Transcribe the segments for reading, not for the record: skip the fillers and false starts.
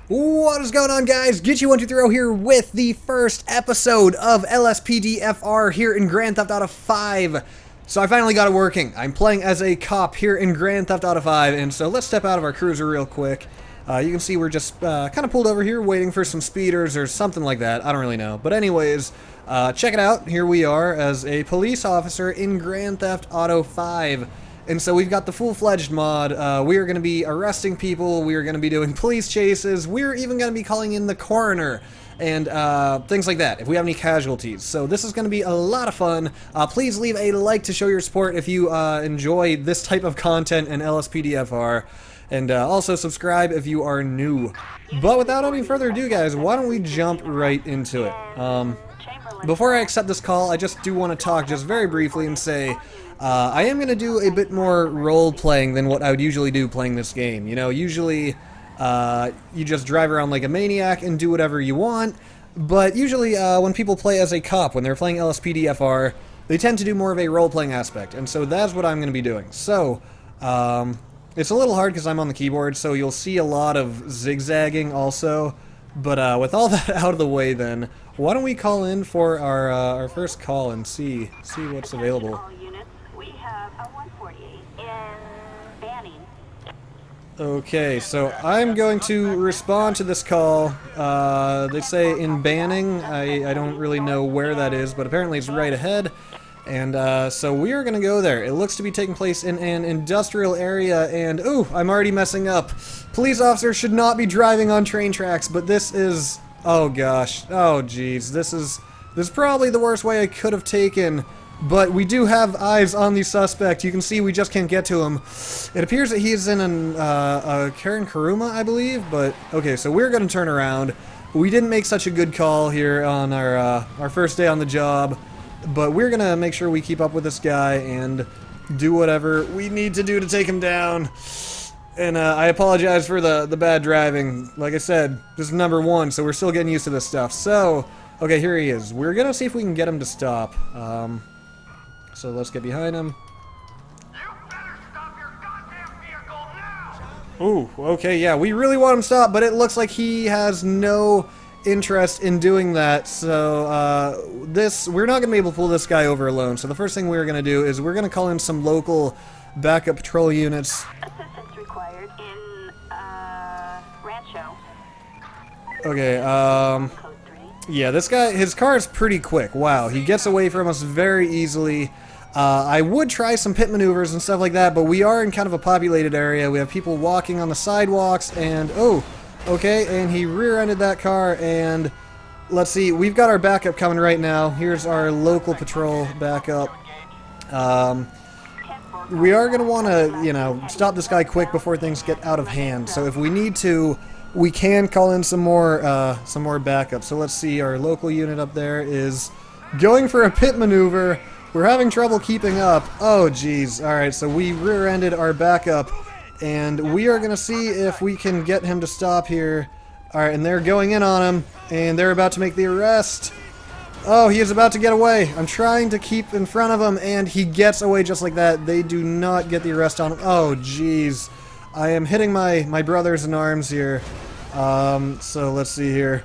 What is going on, guys? Get123 here with the first episode of LSPDFR here in Grand Theft Auto 5. So I finally got it working. I'm playing as a cop here in Grand Theft Auto 5, and so let's step out of our cruiser real quick. You can see we're just kind of pulled over here waiting for some speeders or something like that. I don't really know. But anyways, check it out. Here we are as a police officer in Grand Theft Auto 5. And so we've got the full-fledged mod. We are going to be arresting people. We are going to be doing police chases. We're even going to be calling in the coroner and things like that if we have any casualties. So this is going to be a lot of fun. Please leave a like to show your support if you enjoy this type of content in LSPDFR. And also subscribe if you are new. But without any further ado, guys, why don't we jump right into it? Before I accept this call, I just do want to talk just very briefly and say I am going to do a bit more role-playing than what I would usually do playing this game. You know, usually you just drive around like a maniac and do whatever you want, but usually when people play as a cop, when they're playing LSPDFR, they tend to do more of a role-playing aspect, and so that's what I'm going to be doing. So, it's a little hard because I'm on the keyboard, so you'll see a lot of zigzagging also, but with all that out of the way then, why don't we call in for our first call and see what's available. Okay, so I'm going to respond to this call. They say in Banning. I don't really know where that is, but apparently it's right ahead. And so we are going to go there. It looks to be taking place in an industrial area, and ooh, I'm already messing up. Police officers should not be driving on train tracks, but this is, oh gosh, oh geez, this is probably the worst way I could have taken. But we do have eyes on the suspect. You can see we just can't get to him. It appears that he's in a Karen Karuma, I believe. But okay, so we're going to turn around. We didn't make such a good call here on our first day on the job, but we're going to make sure we keep up with this guy and do whatever we need to do to take him down. And I apologize for the bad driving. Like I said, this is number one, so we're still getting used to this stuff. So, okay, here he is. We're going to see if we can get him to stop. So let's get behind him. You better stop your goddamn vehicle now! Ooh, okay, yeah, we really want him to stop, but it looks like he has no interest in doing that. So we're not going to be able to pull this guy over alone. So the first thing we're going to do is we're going to call in some local backup patrol units. Assistance required in Rancho. Okay, yeah, this guy, his car is pretty quick. Wow, he gets away from us very easily. I would try some pit maneuvers and stuff like that, but we are in kind of a populated area. We have people walking on the sidewalks, and oh, okay, and he rear-ended that car, and let's see, we've got our backup coming right now. Here's our local patrol backup. We are going to want to, you know, stop this guy quick before things get out of hand. So if we need to, we can call in some more backup. So let's see, our local unit up there is going for a pit maneuver. We're having trouble keeping up. Oh, geez. All right, so we rear-ended our backup, and we are going to see if we can get him to stop here. All right, and they're going in on him, and they're about to make the arrest. Oh, he is about to get away. I'm trying to keep in front of him, and he gets away just like that. They do not get the arrest on him. Oh, geez. I am hitting my brothers in arms here. So let's see here.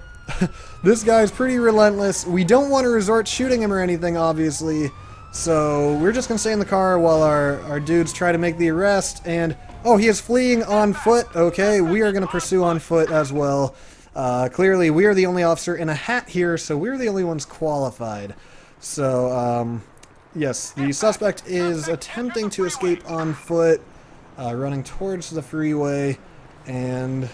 This guy's pretty relentless. We don't want to resort shooting him or anything, obviously. So we're just going to stay in the car while our dudes try to make the arrest. And, oh, he is fleeing on foot. Okay, we are going to pursue on foot as well. Clearly, we are the only officer in a hat here, so we're the only ones qualified. So, yes, the suspect is attempting to escape on foot, running towards the freeway, and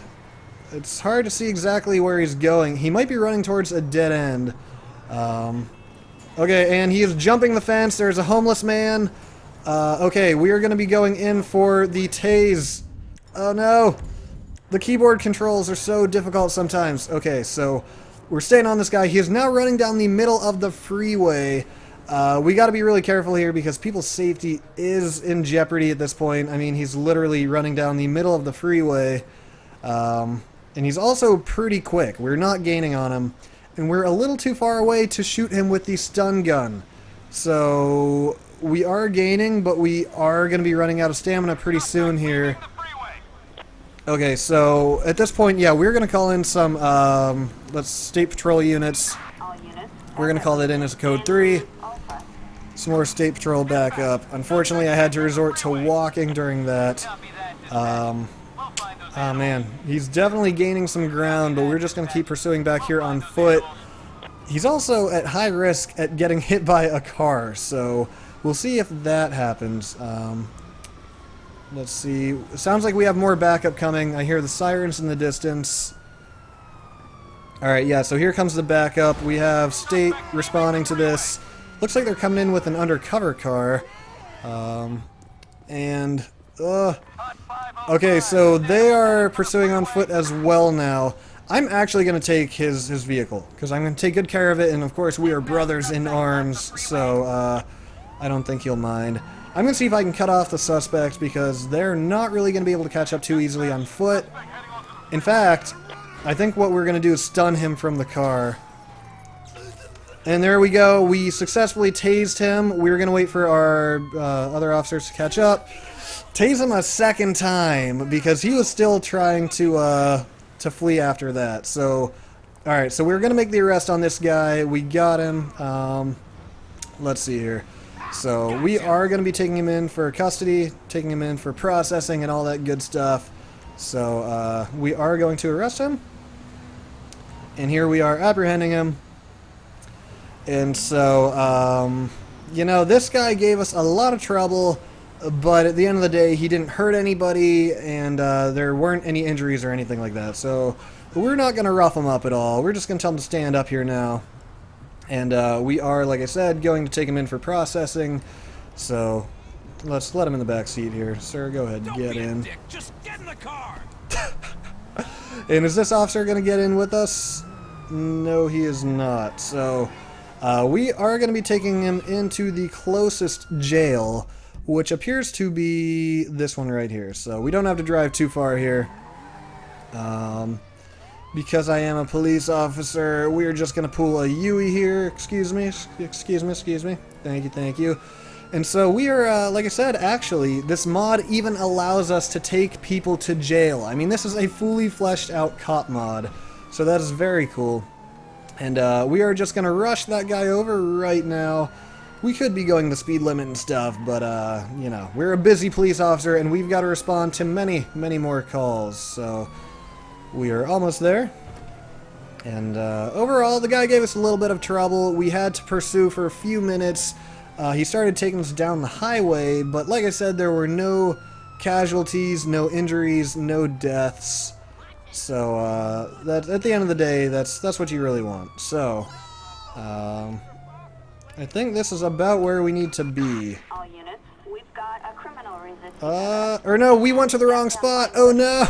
it's hard to see exactly where he's going. He might be running towards a dead end. Okay, and he is jumping the fence. There's a homeless man. Okay, we are going to be going in for the tase. Oh, no. The keyboard controls are so difficult sometimes. Okay, so we're staying on this guy. He is now running down the middle of the freeway. We got to be really careful here because people's safety is in jeopardy at this point. I mean, he's literally running down the middle of the freeway. And he's also pretty quick. We're not gaining on him. And we're a little too far away to shoot him with the stun gun. So we are gaining, but we are going to be running out of stamina pretty soon here. Okay, so at this point, yeah, we're gonna call in some state patrol units. All units. We're gonna call that in as code 3. Alpha. Some more state patrol backup. Unfortunately, I had to resort to walking during that. Oh man, he's definitely gaining some ground, but we're just gonna keep pursuing back here on foot. He's also at high risk at getting hit by a car, so we'll see if that happens. Let's see. It sounds like we have more backup coming. I hear the sirens in the distance. Alright, yeah, so here comes the backup. We have state responding to this. Looks like they're coming in with an undercover car. Okay, so they are pursuing on foot as well now. I'm actually going to take his vehicle, because I'm going to take good care of it, and of course we are brothers in arms, so I don't think he'll mind. I'm going to see if I can cut off the suspects, because they're not really going to be able to catch up too easily on foot. In fact, I think what we're going to do is stun him from the car. And there we go, we successfully tased him. We were going to wait for our other officers to catch up. Tase him a second time, because he was still trying to flee after that. So, alright, so we're going to make the arrest on this guy. We got him. Let's see here. So, we are going to be taking him in for custody, taking him in for processing and all that good stuff. So, we are going to arrest him. And here we are apprehending him. And so, you know, this guy gave us a lot of trouble, but at the end of the day, he didn't hurt anybody, and there weren't any injuries or anything like that. So, we're not going to rough him up at all. We're just going to tell him to stand up here now. And we are, like I said, going to take him in for processing. So, let's let him in the back seat here. Sir, go ahead, get in. Just get in the car. And is this officer going to get in with us? No, he is not. So, we are going to be taking him into the closest jail, which appears to be this one right here. So, we don't have to drive too far here. Because I am a police officer, we're just going to pull a Yui here. Excuse me. Thank you. And so we are, like I said, actually, this mod even allows us to take people to jail. I mean, this is a fully fleshed out cop mod. So that is very cool. And we are just going to rush that guy over right now. We could be going the speed limit and stuff, but, you know, we're a busy police officer and we've got to respond to many, many more calls. So we are almost there. And overall, the guy gave us a little bit of trouble. We had to pursue for a few minutes. He started taking us down the highway, but like I said, there were no casualties, no injuries, no deaths. So that at the end of the day, that's what you really want. So I think this is about where we need to be. All units. We've got a criminal resisting. Or no, we went to the wrong spot. Oh no!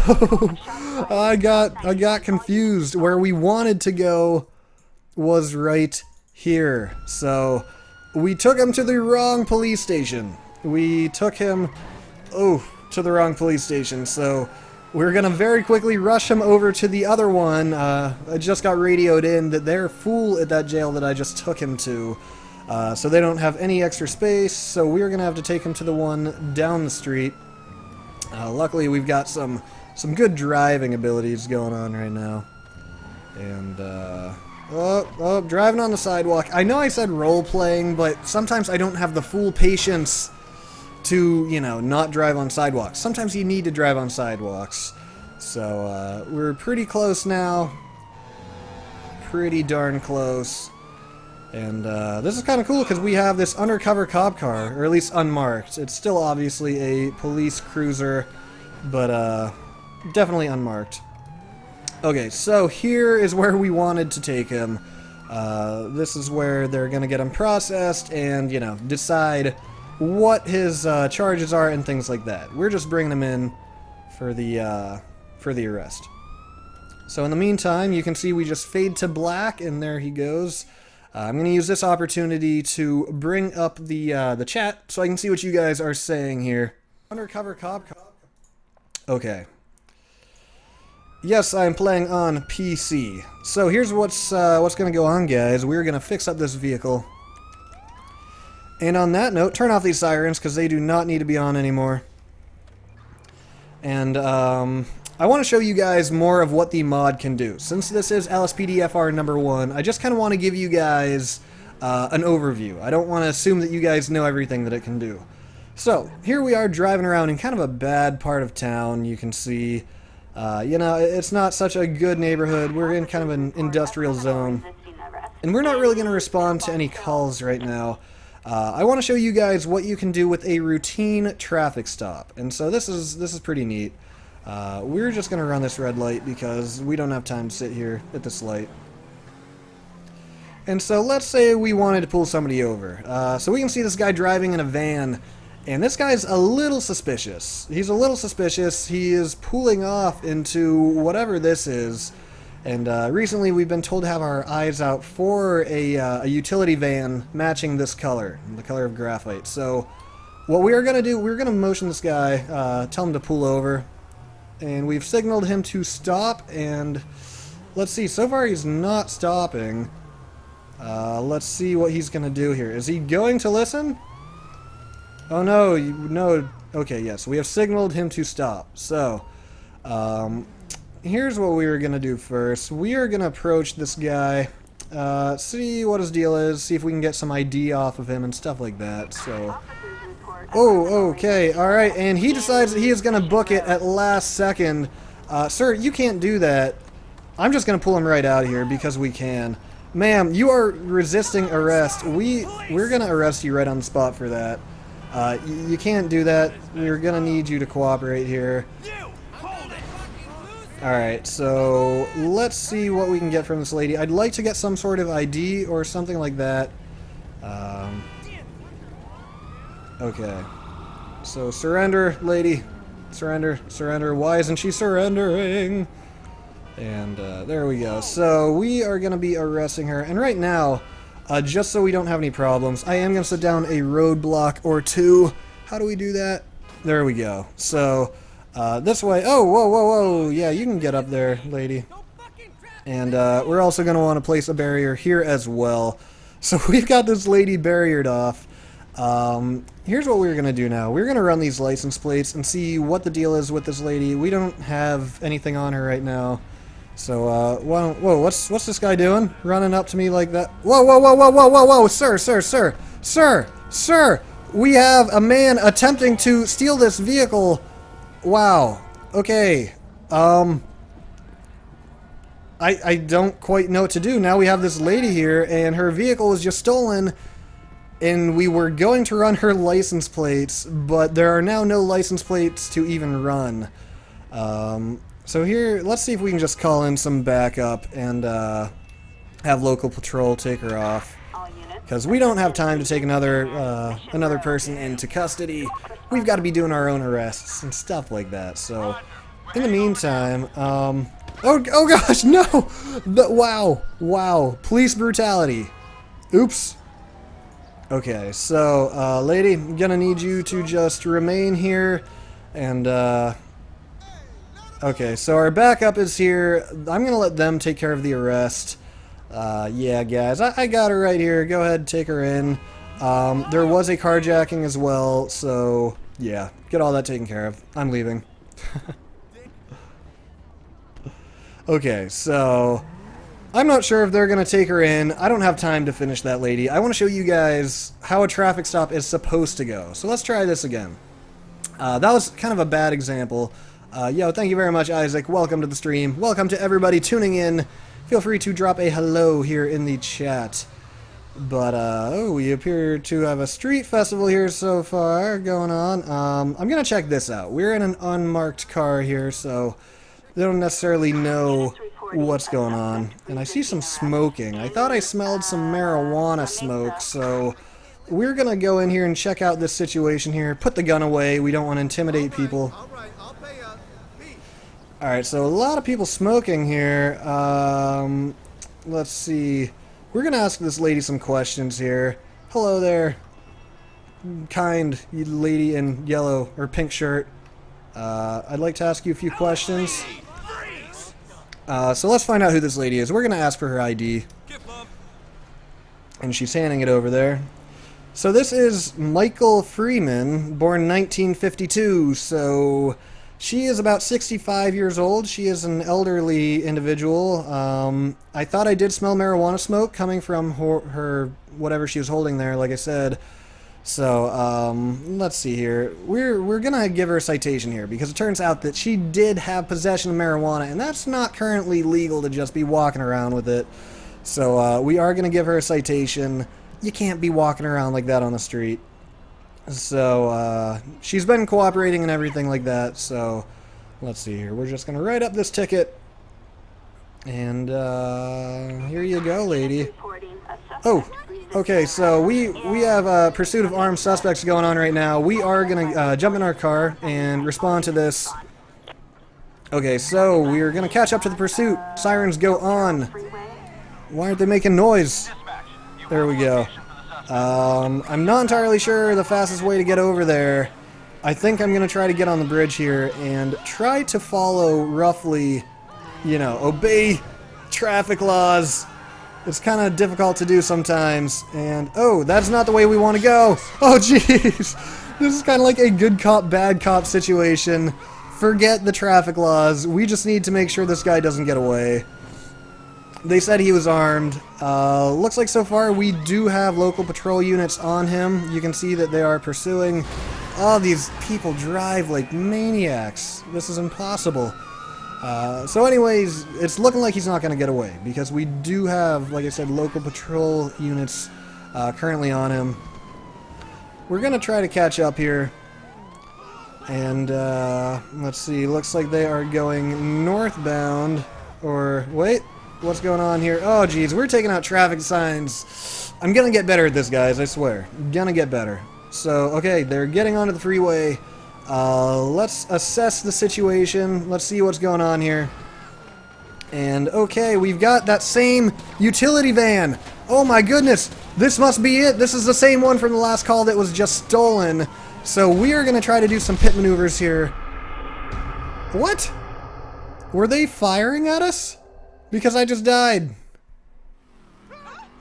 I got confused. Where we wanted to go was right here. So we took him to the wrong police station. We took him to the wrong police station. So we're gonna very quickly rush him over to the other one. I just got radioed in that they're full at that jail that I just took him to. So they don't have any extra space, so we're gonna have to take him to the one down the street. Luckily, we've got some good driving abilities going on right now. And, driving on the sidewalk. I know I said role-playing, but sometimes I don't have the full patience to, you know, not drive on sidewalks. Sometimes you need to drive on sidewalks. So, we're pretty close now. Pretty darn close. And this is kind of cool because we have this undercover cop car, or at least unmarked. It's still obviously a police cruiser, but definitely unmarked. Okay, so here is where we wanted to take him. This is where they're going to get him processed and, you know, decide what his charges are and things like that. We're just bringing him in for the arrest. So in the meantime, you can see we just fade to black, and there he goes. I'm going to use this opportunity to bring up the chat so I can see what you guys are saying here. Undercover cop. Okay. Yes, I'm playing on PC. So here's what's going to go on, guys. We're going to fix up this vehicle. And on that note, turn off these sirens because they do not need to be on anymore. And I want to show you guys more of what the mod can do. Since this is LSPDFR number 1, I just kind of want to give you guys an overview. I don't want to assume that you guys know everything that it can do. So, here we are driving around in kind of a bad part of town. You can see, you know, it's not such a good neighborhood. We're in kind of an industrial zone. And we're not really going to respond to any calls right now. I want to show you guys what you can do with a routine traffic stop. And so this is pretty neat. We're just going to run this red light because we don't have time to sit here at this light. And so let's say we wanted to pull somebody over. So we can see this guy driving in a van, and this guy's a little suspicious. He's a little suspicious. He is pulling off into whatever this is. And recently we've been told to have our eyes out for a utility van matching this color, the color of graphite. So what we are going to do, we're going to motion this guy, tell him to pull over. And we've signaled him to stop, and let's see, so far he's not stopping. Let's see what he's going to do here. Is he going to listen? Oh no, no. Okay, yes, we have signaled him to stop. So, here's what we are going to do first. We are going to approach this guy, see what his deal is, see if we can get some ID off of him and stuff like that. So, oh, okay, alright, and he decides that he is going to book it at last second. Sir, you can't do that. I'm just going to pull him right out of here because we can. Ma'am, you are resisting arrest. We're going to arrest you right on the spot for that. You can't do that. We're going to need you to cooperate here. Alright, so let's see what we can get from this lady. I'd like to get some sort of ID or something like that. Okay. So surrender, lady. Surrender, surrender. Why isn't she surrendering? And there we go. So we are going to be arresting her. And right now, just so we don't have any problems, I am going to set down a roadblock or two. How do we do that? There we go. So this way. Oh, whoa, whoa, whoa. Yeah, you can get up there, lady. And we're also going to want to place a barrier here as well. So we've got this lady barriered off. Here's what we're going to do now. We're going to run these license plates and see what the deal is with this lady. We don't have anything on her right now. So, whoa, what's this guy doing? Running up to me like that? Whoa, whoa, whoa, whoa, whoa, whoa, whoa, sir, we have a man attempting to steal this vehicle. Wow, okay, I don't quite know what to do. Now we have this lady here, and her vehicle was just stolen, and we were going to run her license plates, but there are now no license plates to even run. So here, let's see if we can just call in some backup and have local patrol take her off, because we don't have time to take another person into custody. We've got to be doing our own arrests and stuff like that. So in the meantime, oh gosh, no! Wow, police brutality. Oops. Okay, so lady, I'm gonna need you to just remain here, and okay, so our backup is here. I'm going to let them take care of the arrest. Yeah, guys, I got her right here. Go ahead, take her in. There was a carjacking as well, so yeah, get all that taken care of. I'm leaving. Okay, so I'm not sure if they're going to take her in. I don't have time to finish that lady. I want to show you guys how a traffic stop is supposed to go. So let's try this again. That was kind of a bad example. Yo, thank you very much, Isaac. Welcome to the stream. Welcome to everybody tuning in. Feel free to drop a hello here in the chat. But, oh, we appear to have a street festival here so far going on. I'm going to check this out. We're in an unmarked car here, so they don't necessarily know what's going on. And I see some smoking. I thought I smelled some marijuana smoke, so we're going to go in here and check out this situation here. Put the gun away. We don't want to intimidate people. Alright, so a lot of people smoking here. Let's see. We're going to ask this lady some questions here. Hello there, kind lady in yellow or pink shirt. I'd like to ask you a few questions. So let's find out who this lady is. We're going to ask for her ID. And she's handing it over there. So this is Michael Freeman, born 1952, so She is about 65 years old. She is an elderly individual. I thought I did smell marijuana smoke coming from her whatever she was holding there, like I said. So, let's see here. We're gonna give her a citation here, because it turns out that she did have possession of marijuana, and that's not currently legal to just be walking around with it. So, we are gonna give her a citation. You can't be walking around like that on the street. So, she's been cooperating and everything like that, so let's see here. We're just gonna write up this ticket. And, here you go, lady. Reporting a suspect Oh, resisting okay, so we have pursuit of armed suspects going on right now. We are gonna jump in our car and respond to this. Okay, so we're gonna catch up to the pursuit. Sirens go on. freeway. Why aren't they making noise? There we go. I'm not entirely sure the fastest way to get over there. I think I'm gonna try to get on the bridge here and try to follow roughly, you know, obey traffic laws. It's kind of difficult to do sometimes, and oh, that's not the way we want to go. Oh jeez, this is kind of like a good cop, bad cop situation. Forget the traffic laws. We just need to make sure this guy doesn't get away. They said he was armed. Looks like so far we do have local patrol units on him. You can see that they are pursuing. Oh, these people drive like maniacs. This is impossible. So anyways, it's looking like he's not going to get away, because we do have, like I said, local patrol units currently on him. We're going to try to catch up here. And let's see, looks like they are going northbound. Or, wait, what's going on here? Oh geez, we're taking out traffic signs. I'm going to get better at this, guys, I swear. I'm going to get better. So, okay, they're getting onto the freeway. Let's assess the situation. Let's see what's going on here. And okay, we've got that same utility van. Oh my goodness, this must be it. This is the same one from the last call that was just stolen. So we are going to try to do some pit maneuvers here. What? Were they firing at us? Because I just died.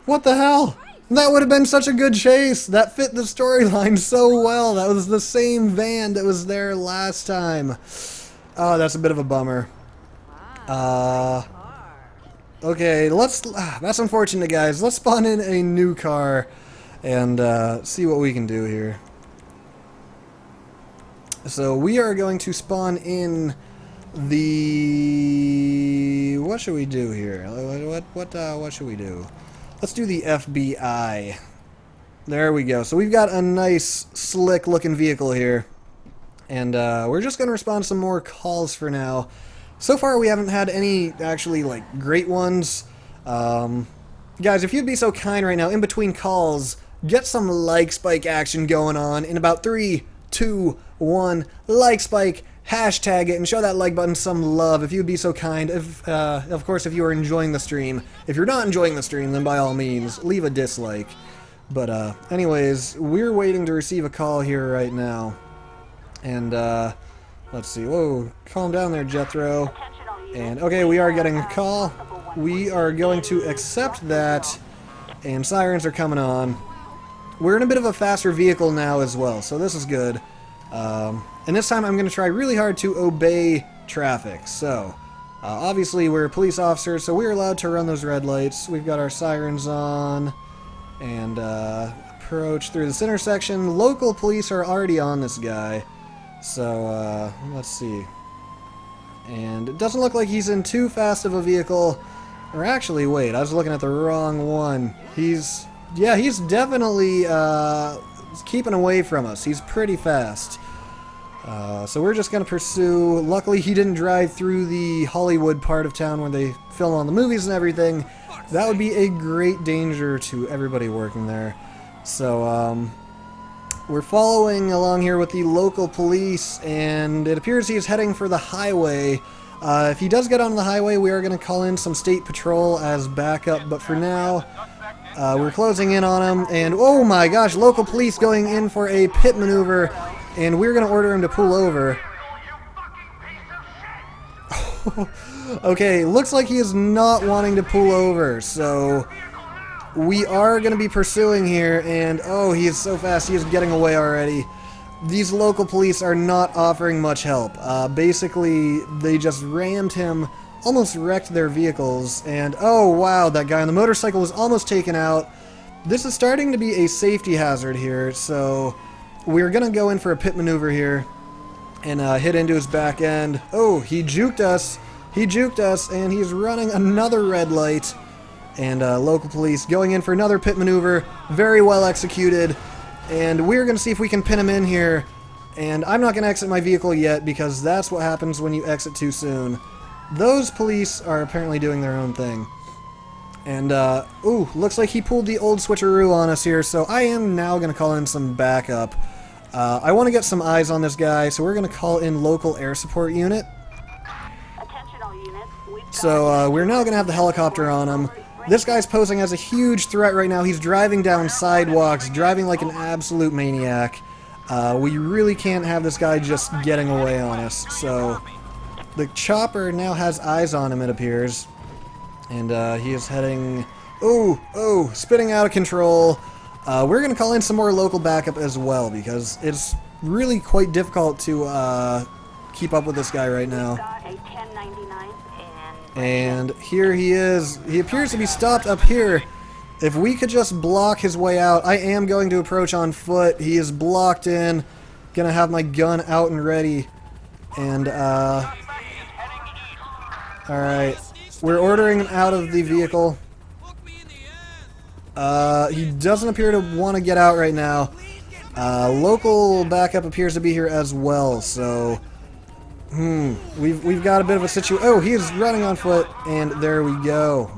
What the hell? That would have been such a good chase. That fit the storyline so well. That was the same van that was there last time. Oh, that's a bit of a bummer. Okay, that's unfortunate, guys. Let's spawn in a new car and see what we can do here. So we are going to spawn in the... What should we do here? What should we do? Let's do the FBI. There we go. So we've got a nice, slick-looking vehicle here. And we're just going to respond to some more calls for now. So far, we haven't had any, actually, like, great ones. Guys, if you'd be so kind right now, in between calls, get some like spike action going on. In about 3, 2, 1, like spike. Hashtag it and show that like button some love if you'd be so kind. If, of course, if you are enjoying the stream. If you're not enjoying the stream, then by all means, leave a dislike. But, anyways, we're waiting to receive a call here right now. And, let's see. Whoa, calm down there, Jethro. And, okay, we are getting a call. We are going to accept that. And sirens are coming on. We're in a bit of a faster vehicle now as well, so this is good. And this time I'm going to try really hard to obey traffic. So, obviously we're police officers, so we're allowed to run those red lights. We've got our sirens on. And, approach through this intersection. Local police are already on this guy. So, let's see. And it doesn't look like he's in too fast of a vehicle. Or actually, wait, I was looking at the wrong one. He's definitely, keeping away from us. He's pretty fast. So we're just going to pursue. Luckily, he didn't drive through the Hollywood part of town where they film all the movies and everything. That would be a great danger to everybody working there. So, we're following along here with the local police, and it appears he is heading for the highway. If he does get on the highway, we are going to call in some state patrol as backup, but for now, we're closing in on him, and oh my gosh, local police going in for a pit maneuver, and we're going to order him to pull over. Okay, looks like he is not wanting to pull over, so we are going to be pursuing here, and oh, he is so fast, he is getting away already. these local police are not offering much help. Basically, they just rammed him, almost wrecked their vehicles, and oh wow, that guy on the motorcycle was almost taken out. This is starting to be a safety hazard here, so we're gonna go in for a pit maneuver here and hit into his back end. Oh, he juked us. He juked us, and he's running another red light. And local police going in for another pit maneuver. Very well executed. And we're going to see if we can pin him in here. And I'm not going to exit my vehicle yet, because that's what happens when you exit too soon. Those police are apparently doing their own thing. And, ooh, looks like he pulled the old switcheroo on us here, so I am now going to call in some backup. I want to get some eyes on this guy, so we're going to call in local air support unit. Attention all units. So, we're now going to have the helicopter on him. This guy's posing as a huge threat right now. He's driving down sidewalks, driving like an absolute maniac. We really can't have this guy just getting away on us. So, the chopper now has eyes on him, it appears. And he is heading... Oh, spinning out of control. We're going to call in some more local backup as well, because it's really quite difficult to keep up with this guy right now. Got a 1099 And here he is. He appears to be stopped up here. If we could just block his way out. I am going to approach on foot. He is blocked in. Gonna have my gun out and ready. And, alright. We're ordering him out of the vehicle. He doesn't appear to want to get out right now. Local backup appears to be here as well, so... We've got a bit of a situation. Oh, he is running on foot, and there we go.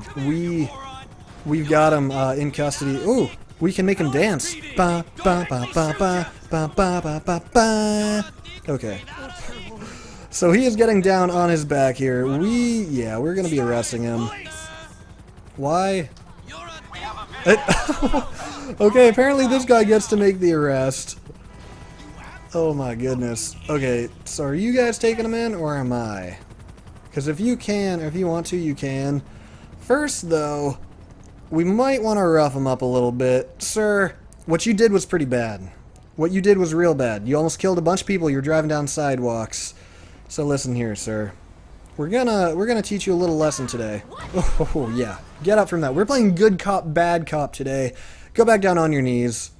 We've got him in custody. Ooh, we can make him dance. Ba ba ba ba ba ba ba ba ba ba. Okay. So he is getting down on his back here. We're gonna be arresting him. Why? Okay, apparently this guy gets to make the arrest. Oh my goodness. Okay, so are you guys taking him in, or am I? Because if you can, or if you want to, you can. First, though, we might want to rough him up a little bit. Sir, what you did was pretty bad. What you did was real bad. You almost killed a bunch of people. You're driving down sidewalks. So listen here, sir. We're gonna teach you a little lesson today. Oh yeah, get up from that. We're playing good cop, bad cop today. Go back down on your knees.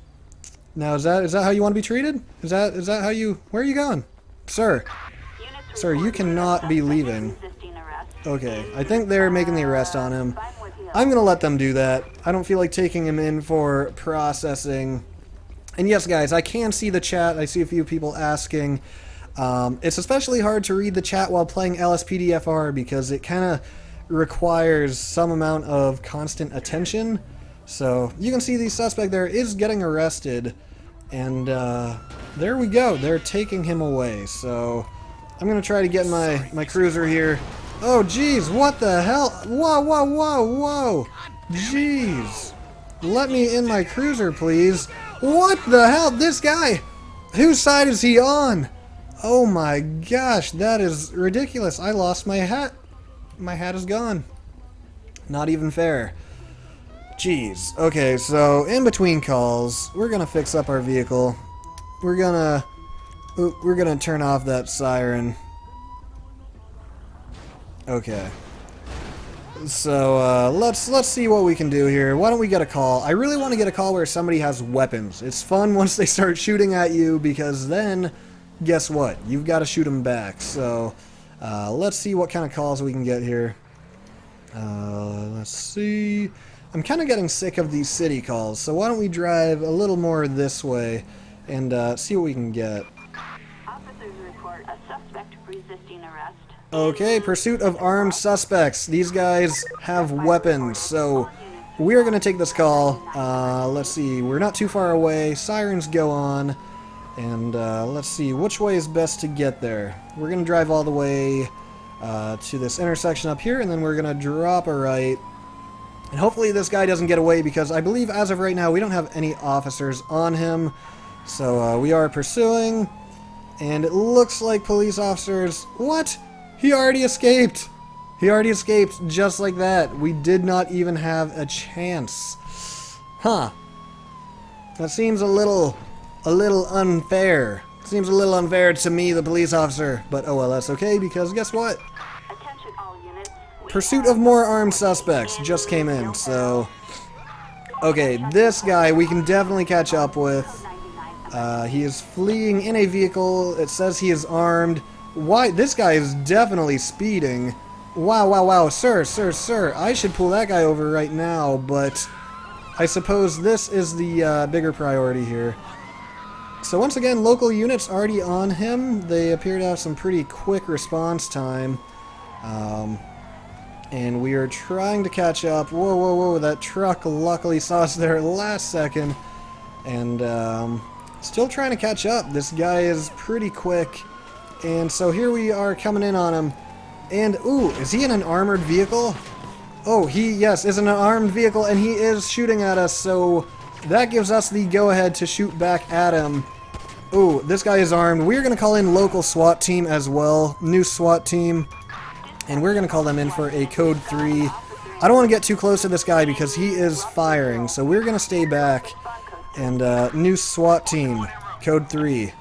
Now, is that how you want to be treated? Is that how you... Where are you going? Sir. Sir, you cannot be leaving. Okay, I think they're making the arrest on him. I'm going to let them do that. I don't feel like taking him in for processing. And yes, guys, I can see the chat. I see a few people asking. It's especially hard to read the chat while playing LSPDFR because it kind of requires some amount of constant attention. So, you can see the suspect there is getting arrested, and there we go, they're taking him away. So, I'm going to try to get my cruiser here. Oh, jeez, what the hell? Whoa, jeez. Let me in my cruiser, please. What the hell? This guy, whose side is he on? Oh my gosh, that is ridiculous. I lost my hat. My hat is gone. Not even fair. Jeez. Okay, so in between calls, we're gonna fix up our vehicle. We're gonna turn off that siren. Okay. So let's see what we can do here. Why don't we get a call? I really want to get a call where somebody has weapons. It's fun once they start shooting at you, because then guess what? You've got to shoot them back. So let's see what kind of calls we can get here. Let's see. I'm kind of getting sick of these city calls, so why don't we drive a little more this way and see what we can get. Officers report a suspect resisting arrest. Okay, pursuit of armed suspects. These guys have weapons, so we're going to take this call. Let's see, we're not too far away. Sirens go on, and let's see, which way is best to get there? We're going to drive all the way to this intersection up here, and then we're going to drop a right. And hopefully this guy doesn't get away, because I believe as of right now we don't have any officers on him. So we are pursuing, and it looks like police officers... What? He already escaped! He already escaped just like that. We did not even have a chance. Huh. That seems a little unfair, Seems a little unfair to me, the police officer. But oh well, that's okay, because guess what? Attention all units. Pursuit of more armed suspects just came in, so... Okay, this guy we can definitely catch up with. He is fleeing in a vehicle. It says he is armed. Why? This guy is definitely speeding. Wow, wow, wow. Sir, sir, sir. I should pull that guy over right now, but I suppose this is the bigger priority here. So once again, local units already on him. They appear to have some pretty quick response time. And we are trying to catch up. Whoa, whoa, whoa. That truck luckily saw us there last second. And still trying to catch up. This guy is pretty quick. And so here we are coming in on him. And, ooh, is he in an armored vehicle? Oh, yes, is in an armed vehicle, and he is shooting at us, so that gives us the go-ahead to shoot back at him. Ooh, this guy is armed. We're going to call in local SWAT team as well. New SWAT team. And we're going to call them in for a code 3. I don't want to get too close to this guy because he is firing, so we're going to stay back. And, new SWAT team, code 3.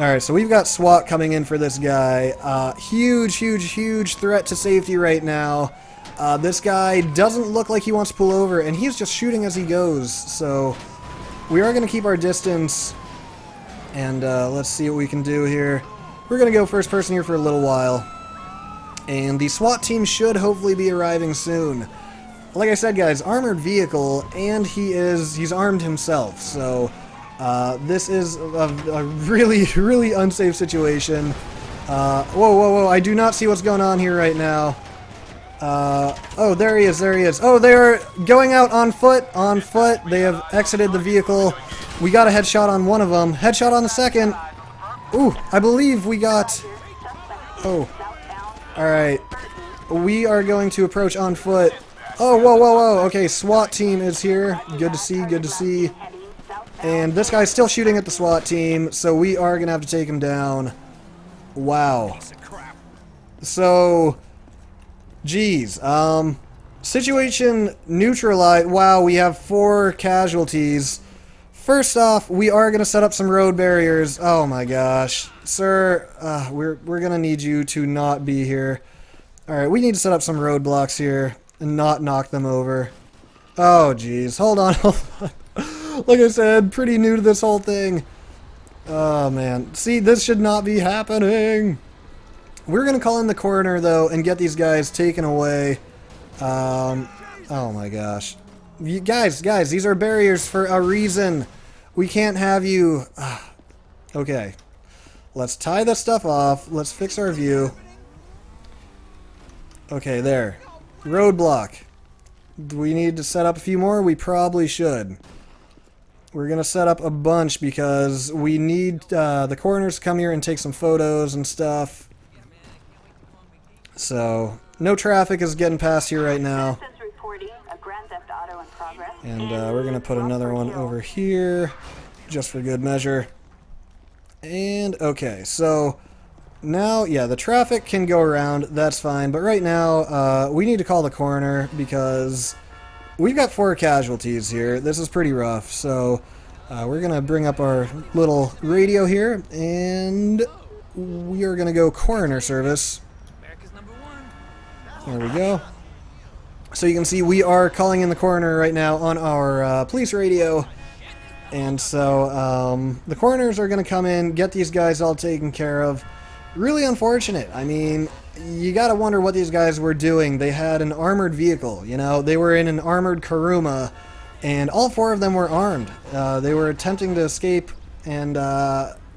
Alright, so we've got SWAT coming in for this guy. Huge, huge, huge threat to safety right now. This guy doesn't look like he wants to pull over, and he's just shooting as he goes. So we are going to keep our distance, and let's see what we can do here. We're going to go first person here for a little while. And the SWAT team should hopefully be arriving soon. Like I said, guys, armored vehicle, and he's armed himself, so... this is a really, really unsafe situation. Whoa, whoa, whoa, I do not see what's going on here right now. Oh, there he is, there he is. Oh, they are going out on foot, They have exited the vehicle. We got a headshot on one of them. Headshot on the second. Ooh, I believe we got... Oh. Alright. We are going to approach on foot. Oh, whoa, whoa, whoa. Okay, SWAT team is here. Good to see, good to see. And this guy's still shooting at the SWAT team, so we are going to have to take him down. Wow. So, geez. Situation neutralized. Wow, we have 4 casualties. First off, we are going to set up some road barriers. Oh my gosh. Sir, we're going to need you to not be here. Alright, we need to set up some roadblocks here and not knock them over. Oh, geez. Hold on, hold on. Like I said, pretty new to this whole thing. Oh, man. See, this should not be happening. We're going to call in the coroner, though, and get these guys taken away. Oh, my gosh. You, guys, these are barriers for a reason. We can't have you... Okay. Let's tie this stuff off. Let's fix our view. Okay, there. Roadblock. Do we need to set up a few more? We probably should. We're going to set up a bunch because we need the coroners to come here and take some photos and stuff. So, no traffic is getting past here right now. And we're going to put another one over here, just for good measure. And, okay, so now, yeah, the traffic can go around, that's fine. But right now, we need to call the coroner because... we've got 4 casualties here. This is pretty rough, so we're going to bring up our little radio here, and we are going to go coroner service. There we go. So you can see we are calling in the coroner right now on our police radio, and so the coroners are going to come in, get these guys all taken care of. Really unfortunate. I mean... you gotta wonder what these guys were doing. They had an armored vehicle, you know? They were in an armored Kuruma, and all 4 of them were armed. They were attempting to escape, and,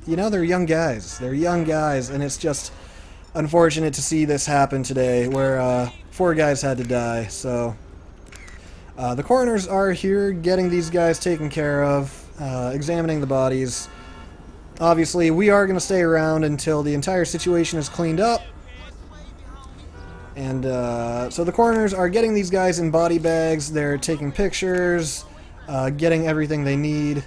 you know, they're young guys. They're young guys, and it's just unfortunate to see this happen today, where 4 guys had to die, so... the coroners are here getting these guys taken care of, examining the bodies. Obviously, we are going to stay around until the entire situation is cleaned up. And so the coroners are getting these guys in body bags, they're taking pictures, getting everything they need,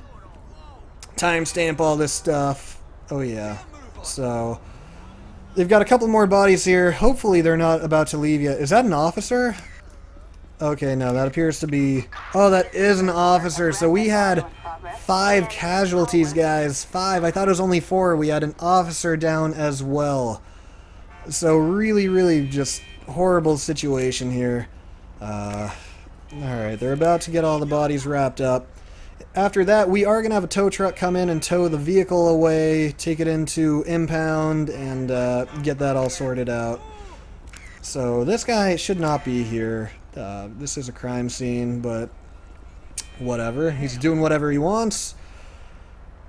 timestamp all this stuff. Oh yeah. So they've got a couple more bodies here. Hopefully they're not about to leave yet. Is that an officer? Okay, no, that appears to be... oh, that is an officer. So we had 5 casualties, guys. 5. I thought it was only 4. We had an officer down as well. So really, really just horrible situation here. Alright, they're about to get all the bodies wrapped up. After that, we are going to have a tow truck come in and tow the vehicle away, take it into impound, and get that all sorted out. So this guy should not be here. This is a crime scene, but whatever. He's doing whatever he wants.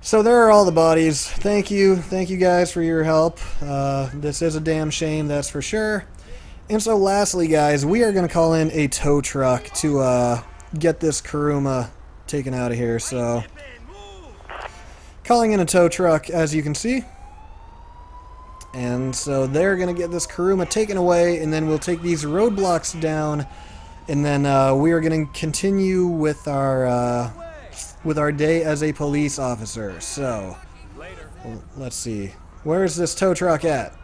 So there are all the bodies. Thank you guys for your help. This is a damn shame, that's for sure. And so lastly, guys, we are going to call in a tow truck to get this Kuruma taken out of here. So calling in a tow truck, as you can see. And so they're going to get this Kuruma taken away, and then we'll take these roadblocks down, and then we are going to continue with our day as a police officer. So let's see. Where is this tow truck at?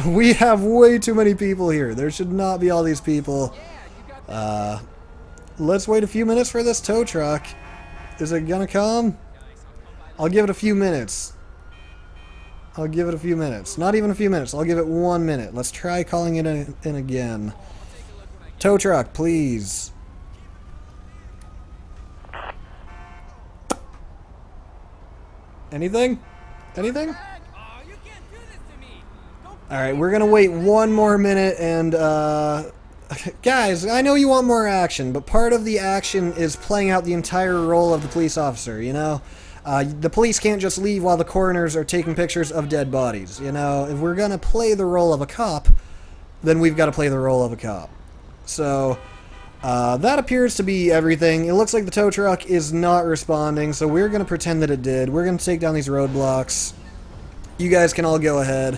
We have way too many people here. There should not be all these people. Let's wait a few minutes for this tow truck. Is it gonna come? I'll give it a few minutes. I'll give it a few minutes. Not even a few minutes. I'll give it 1 minute. Let's try calling it in again. Tow truck, please. Anything? Anything? Alright, we're gonna wait 1 more minute, and guys, I know you want more action, but part of the action is playing out the entire role of the police officer, you know? The police can't just leave while the coroners are taking pictures of dead bodies, you know? If we're gonna play the role of a cop, then we've got to play the role of a cop. So, that appears to be everything. It looks like the tow truck is not responding, so we're gonna pretend that it did. We're gonna take down these roadblocks. You guys can all go ahead.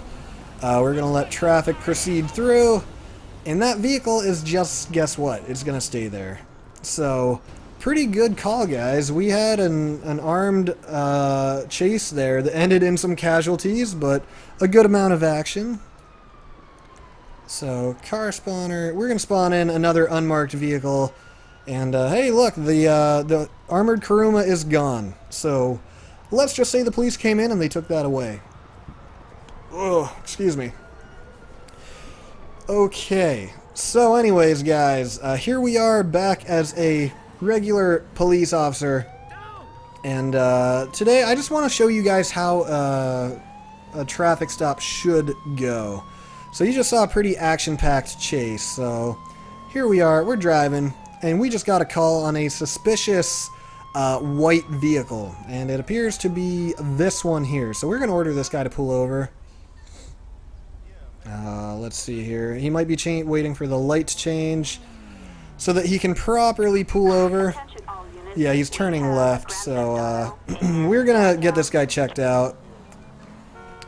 We're going to let traffic proceed through, and that vehicle is just, guess what, it's going to stay there. So, pretty good call, guys. We had an armed chase there that ended in some casualties, but a good amount of action. So, car spawner, we're going to spawn in another unmarked vehicle, and hey, look, the armored Kuruma is gone. So, let's just say the police came in and they took that away. Oh, excuse me. Okay, so anyways, guys, here we are back as a regular police officer, and today I just want to show you guys how a traffic stop should go. So you just saw a pretty action-packed chase, so here we are, we're driving, and we just got a call on a suspicious white vehicle, and it appears to be this one here, so we're going to order this guy to pull over. Let's see here. He might be waiting for the light to change so that he can properly pull over. Yeah, he's turning left, so we're gonna get this guy checked out.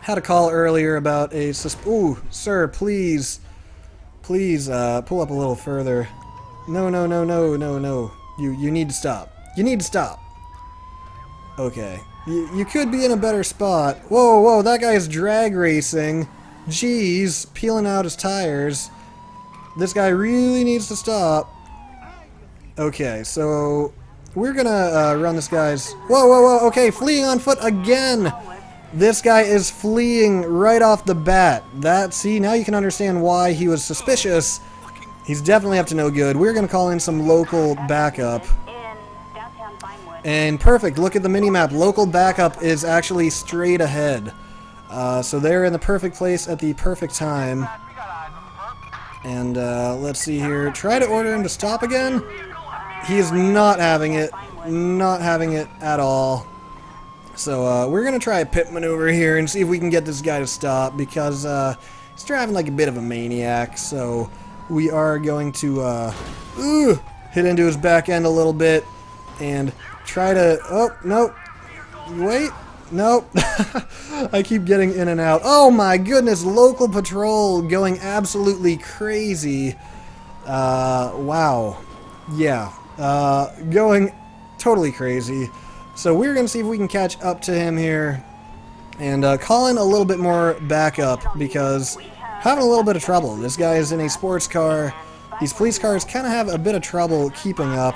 Had a call earlier about a ooh, sir, please pull up a little further. No. You need to stop. You need to stop. Okay. You could be in a better spot. Whoa, that guy is drag racing. Jeez, peeling out his tires. This guy really needs to stop. Okay, so we're gonna run this guy's... Whoa, okay, fleeing on foot again! This guy is fleeing right off the bat. See, now you can understand why he was suspicious. He's definitely up to no good. We're gonna call in some local backup. And perfect, look at the minimap. Local backup is actually straight ahead. So they're in the perfect place at the perfect time. And let's see here. Try to order him to stop again. He is not having it. Not having it at all. So we're going to try a pit maneuver here and see if we can get this guy to stop, because he's driving like a bit of a maniac. So we are going to hit into his back end a little bit and try to... Oh, nope. Wait. Nope. I keep getting in and out. Oh my goodness, local patrol going absolutely crazy. Wow. Yeah. Going totally crazy. So we're going to see if we can catch up to him here and call in a little bit more backup, because having a little bit of trouble. This guy is in a sports car. These police cars kind of have a bit of trouble keeping up.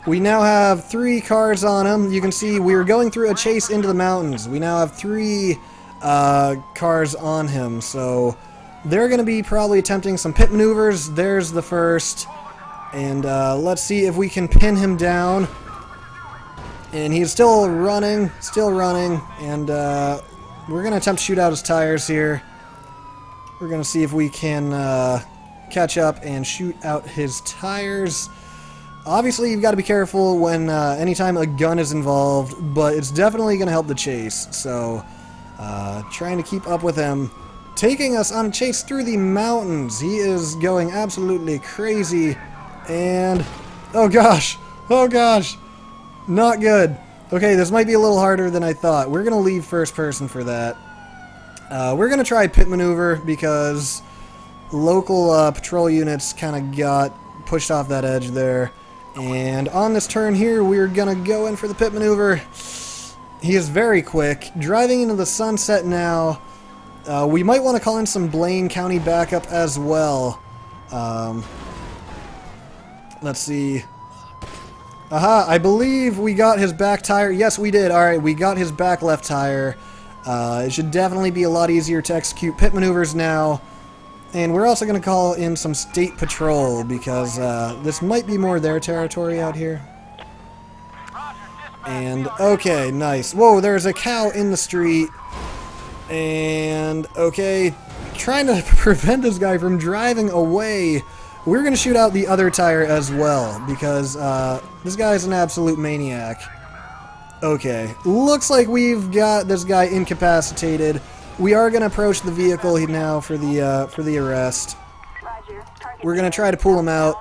We now have 3 cars on him. You can see we were going through a chase into the mountains. We now have 3 cars on him, so they're going to be probably attempting some pit maneuvers. There's the first, and let's see if we can pin him down. And he's still running, and we're going to attempt to shoot out his tires here. We're going to see if we can catch up and shoot out his tires. Obviously, you've got to be careful when anytime a gun is involved, but it's definitely going to help the chase. So, trying to keep up with him, taking us on a chase through the mountains. He is going absolutely crazy, and oh gosh, not good. Okay, this might be a little harder than I thought. We're going to leave first person for that. We're going to try pit maneuver because local patrol units kind of got pushed off that edge there. And on this turn here, we're going to go in for the pit maneuver. He is very quick. Driving into the sunset now. We might want to call in some Blaine County backup as well. Let's see. Aha, I believe we got his back tire. Yes, we did. Alright, we got his back left tire. It should definitely be a lot easier to execute pit maneuvers now. And we're also going to call in some state patrol because this might be more their territory out here. And, okay, nice. Whoa, there's a cow in the street. And, okay, trying to prevent this guy from driving away. We're going to shoot out the other tire as well because this guy is an absolute maniac. Okay, looks like we've got this guy incapacitated. We are going to approach the vehicle now for the arrest. We're going to try to pull him out.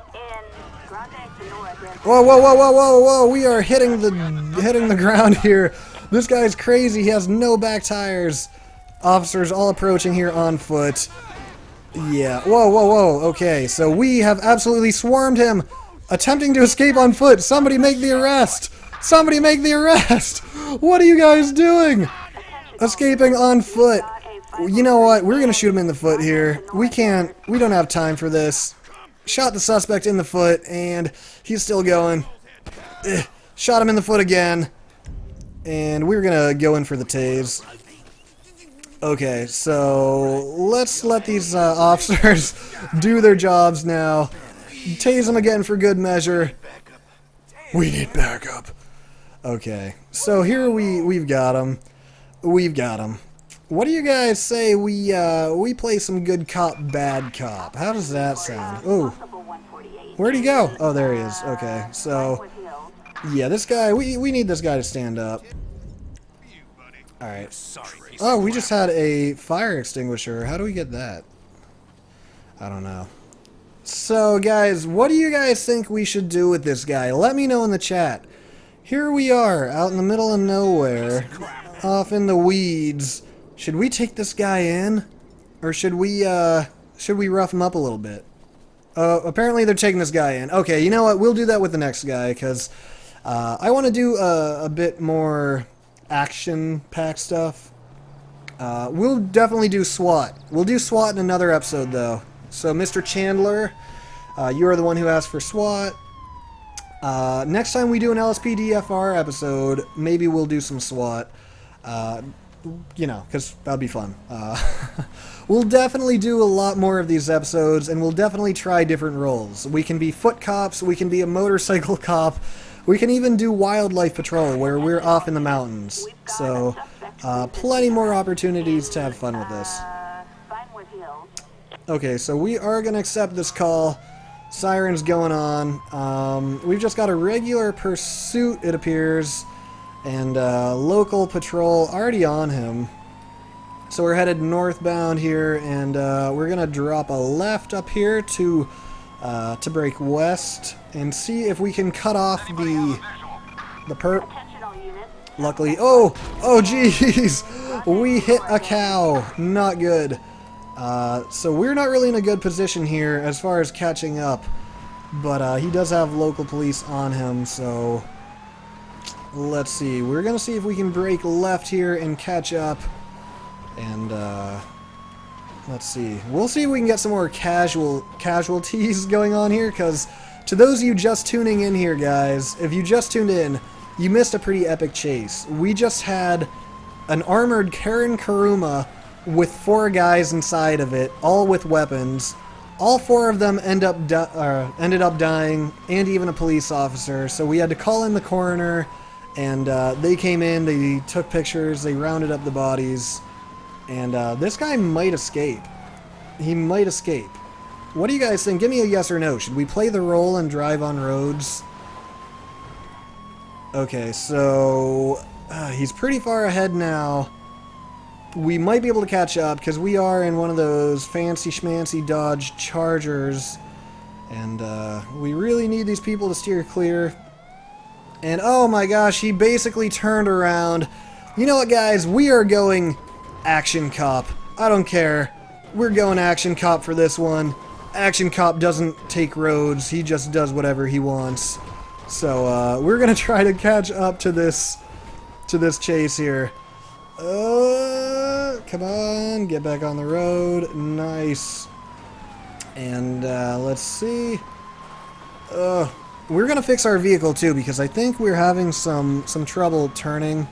Whoa! We are hitting the ground here. This guy's crazy. He has no back tires. Officers all approaching here on foot. Yeah. Whoa. Okay, so we have absolutely swarmed him, attempting to escape on foot. Somebody make the arrest. Somebody make the arrest. What are you guys doing? Escaping on foot. You know what? We're going to shoot him in the foot here. We don't have time for this. Shot the suspect in the foot, and he's still going. Shot him in the foot again. And we're going to go in for the tase. Okay, so let's let these officers do their jobs now. Tase them again for good measure. We need backup. Okay, so here we've got him. We've got him. What do you guys say we play some good cop, bad cop? How does that sound? Ooh. Where'd he go? Oh, there he is. Okay, so yeah, this guy, we need this guy to stand up. Alright. Oh, we just had a fire extinguisher. How do we get that? I don't know. So, guys, what do you guys think we should do with this guy? Let me know in the chat. Here we are, out in the middle of nowhere, off in the weeds. Should we take this guy in? Or should we rough him up a little bit? Apparently they're taking this guy in. Okay, you know what? We'll do that with the next guy, because I want to do a bit more action-packed stuff. We'll definitely do SWAT. We'll do SWAT in another episode, though. So, Mr. Chandler, you are the one who asked for SWAT. Next time we do an LSPDFR episode, maybe we'll do some SWAT. You know, because that'll be fun. We'll definitely do a lot more of these episodes, and we'll definitely try different roles. We can be foot cops, we can be a motorcycle cop, we can even do wildlife patrol, where we're off in the mountains. So, plenty more opportunities to have fun with this. Okay, so we are going to accept this call. Siren's going on. We've just got a regular pursuit, it appears, and local patrol already on him. So we're headed northbound here, and we're going to drop a left up here to break west and see if we can cut off the perp. Luckily, oh geez, we hit a cow. Not good. So we're not really in a good position here as far as catching up, but he does have local police on him, so let's see. We're gonna see if we can break left here and catch up, and let's see. We'll see if we can get some more casualties going on here, because To those of you just tuning in here, guys, if you just tuned in, you missed a pretty epic chase. We just had an armored Karen Kuruma with 4 guys inside of it, all with weapons. All 4 of them ended up dying, and even a police officer. So we had to call in the coroner, and they came in, they took pictures, they rounded up the bodies, and this guy might escape. He might escape. What do you guys think? Give me a yes or no. Should we play the role and drive on roads? Okay, so he's pretty far ahead now. We might be able to catch up because we are in one of those fancy schmancy Dodge Chargers, and we really need these people to steer clear. And oh my gosh, he basically turned around. You know what, guys? We are going Action Cop. I don't care. We're going Action Cop for this one. Action Cop doesn't take roads. He just does whatever he wants. So we're gonna try to catch up to this chase here. Come on, get back on the road. Nice. And let's see. We're gonna fix our vehicle too because I think we're having some trouble turning.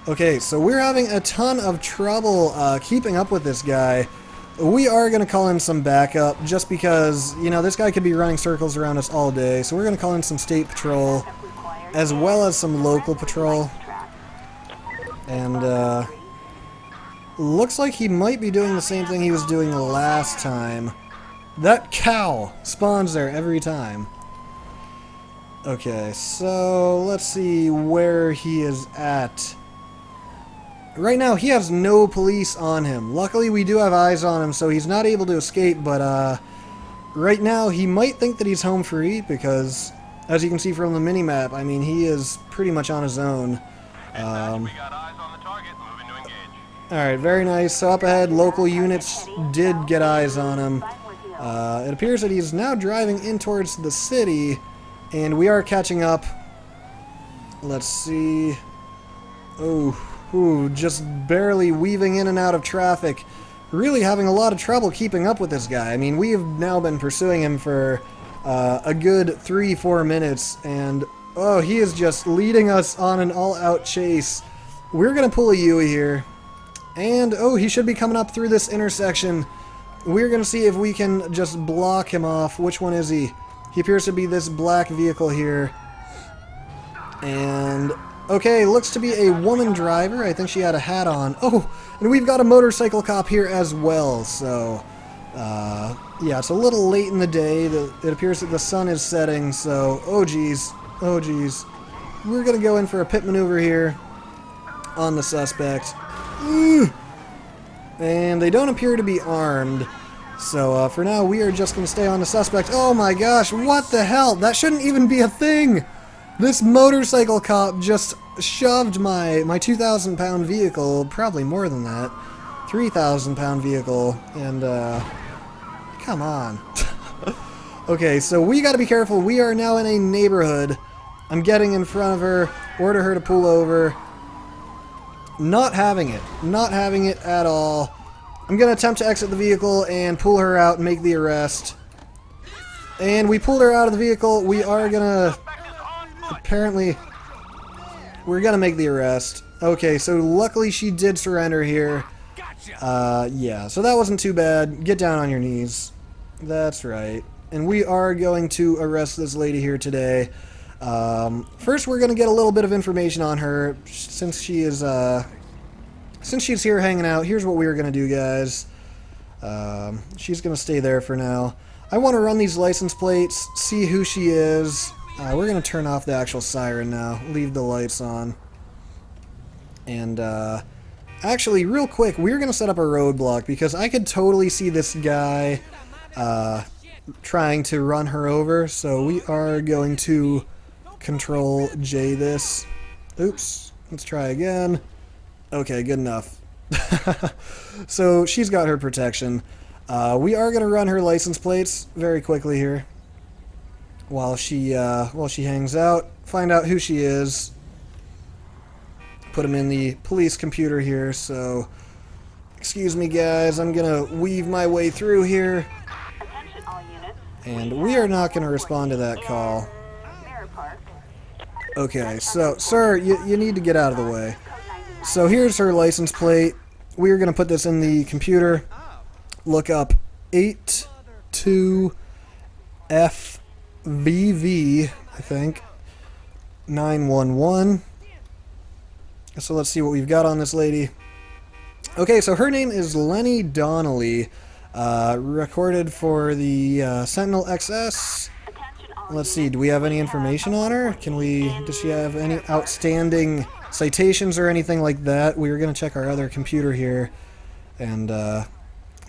Okay, so we're having a ton of trouble keeping up with this guy. We are going to call in some backup just because, you know, this guy could be running circles around us all day. So we're going to call in some state patrol as well as some local patrol. And looks like he might be doing the same thing he was doing last time. That cow spawns there every time. Okay, so let's see where he is at. Right now, he has no police on him. Luckily, we do have eyes on him, so he's not able to escape, but right now, he might think that he's home free, because, as you can see from the mini-map, I mean, he is pretty much on his own. We got eyes on the target, moving to engage. Alright, very nice. So up ahead, local units did get eyes on him. It appears that he's now driving in towards the city, and we are catching up. Let's see. Ooh, just barely weaving in and out of traffic. Really having a lot of trouble keeping up with this guy. I mean, we have now been pursuing him for a good 3-4 minutes, and oh, he is just leading us on an all-out chase. We're going to pull a Yui here, and oh, he should be coming up through this intersection. We're going to see if we can just block him off. Which one is he? He appears to be this black vehicle here. And okay, looks to be a woman driver. I think she had a hat on. Oh, and we've got a motorcycle cop here as well. So, yeah, it's a little late in the day. It appears that the sun is setting. So, oh geez. We're going to go in for a pit maneuver here on the suspect. And they don't appear to be armed. So, for now, we are just going to stay on the suspect. Oh my gosh, what the hell? That shouldn't even be a thing! This motorcycle cop just shoved my 2,000-pound vehicle, probably more than that, 3,000-pound vehicle, and, come on. Okay, so we gotta be careful. We are now in a neighborhood. I'm getting in front of her, order her to pull over. Not having it at all. I'm gonna attempt to exit the vehicle and pull her out and make the arrest. And we pulled her out of the vehicle. We are gonna... Apparently, we're gonna make the arrest. Okay, so luckily she did surrender here. Yeah, so that wasn't too bad. Get down on your knees. That's right. And we are going to arrest this lady here today. First, we're gonna get a little bit of information on her, since she's here hanging out. Here's what we're gonna do, guys. She's gonna stay there for now. I want to run these license plates, see who she is. We're going to turn off the actual siren now, leave the lights on. And, actually, real quick, we're going to set up a roadblock, because I could totally see this guy, trying to run her over, so we are going to Control J this. Oops, let's try again. Okay, good enough. So, she's got her protection. We are going to run her license plates very quickly here. While she hangs out, find out who she is, put him in the police computer here. So, excuse me, guys, I'm gonna weave my way through here. Attention all units. And we are not going to respond to that call. Mirror Park. Okay, so, sir, you need to get out of the way. So here's her license plate. We are going to put this in the computer. Look up 82FBV, I think. 911. So let's see what we've got on this lady. Okay, so her name is Lenny Donnelly. Recorded for the Sentinel XS. Let's see, do we have any information on her? Does she have any outstanding citations or anything like that? We were going to check our other computer here. And,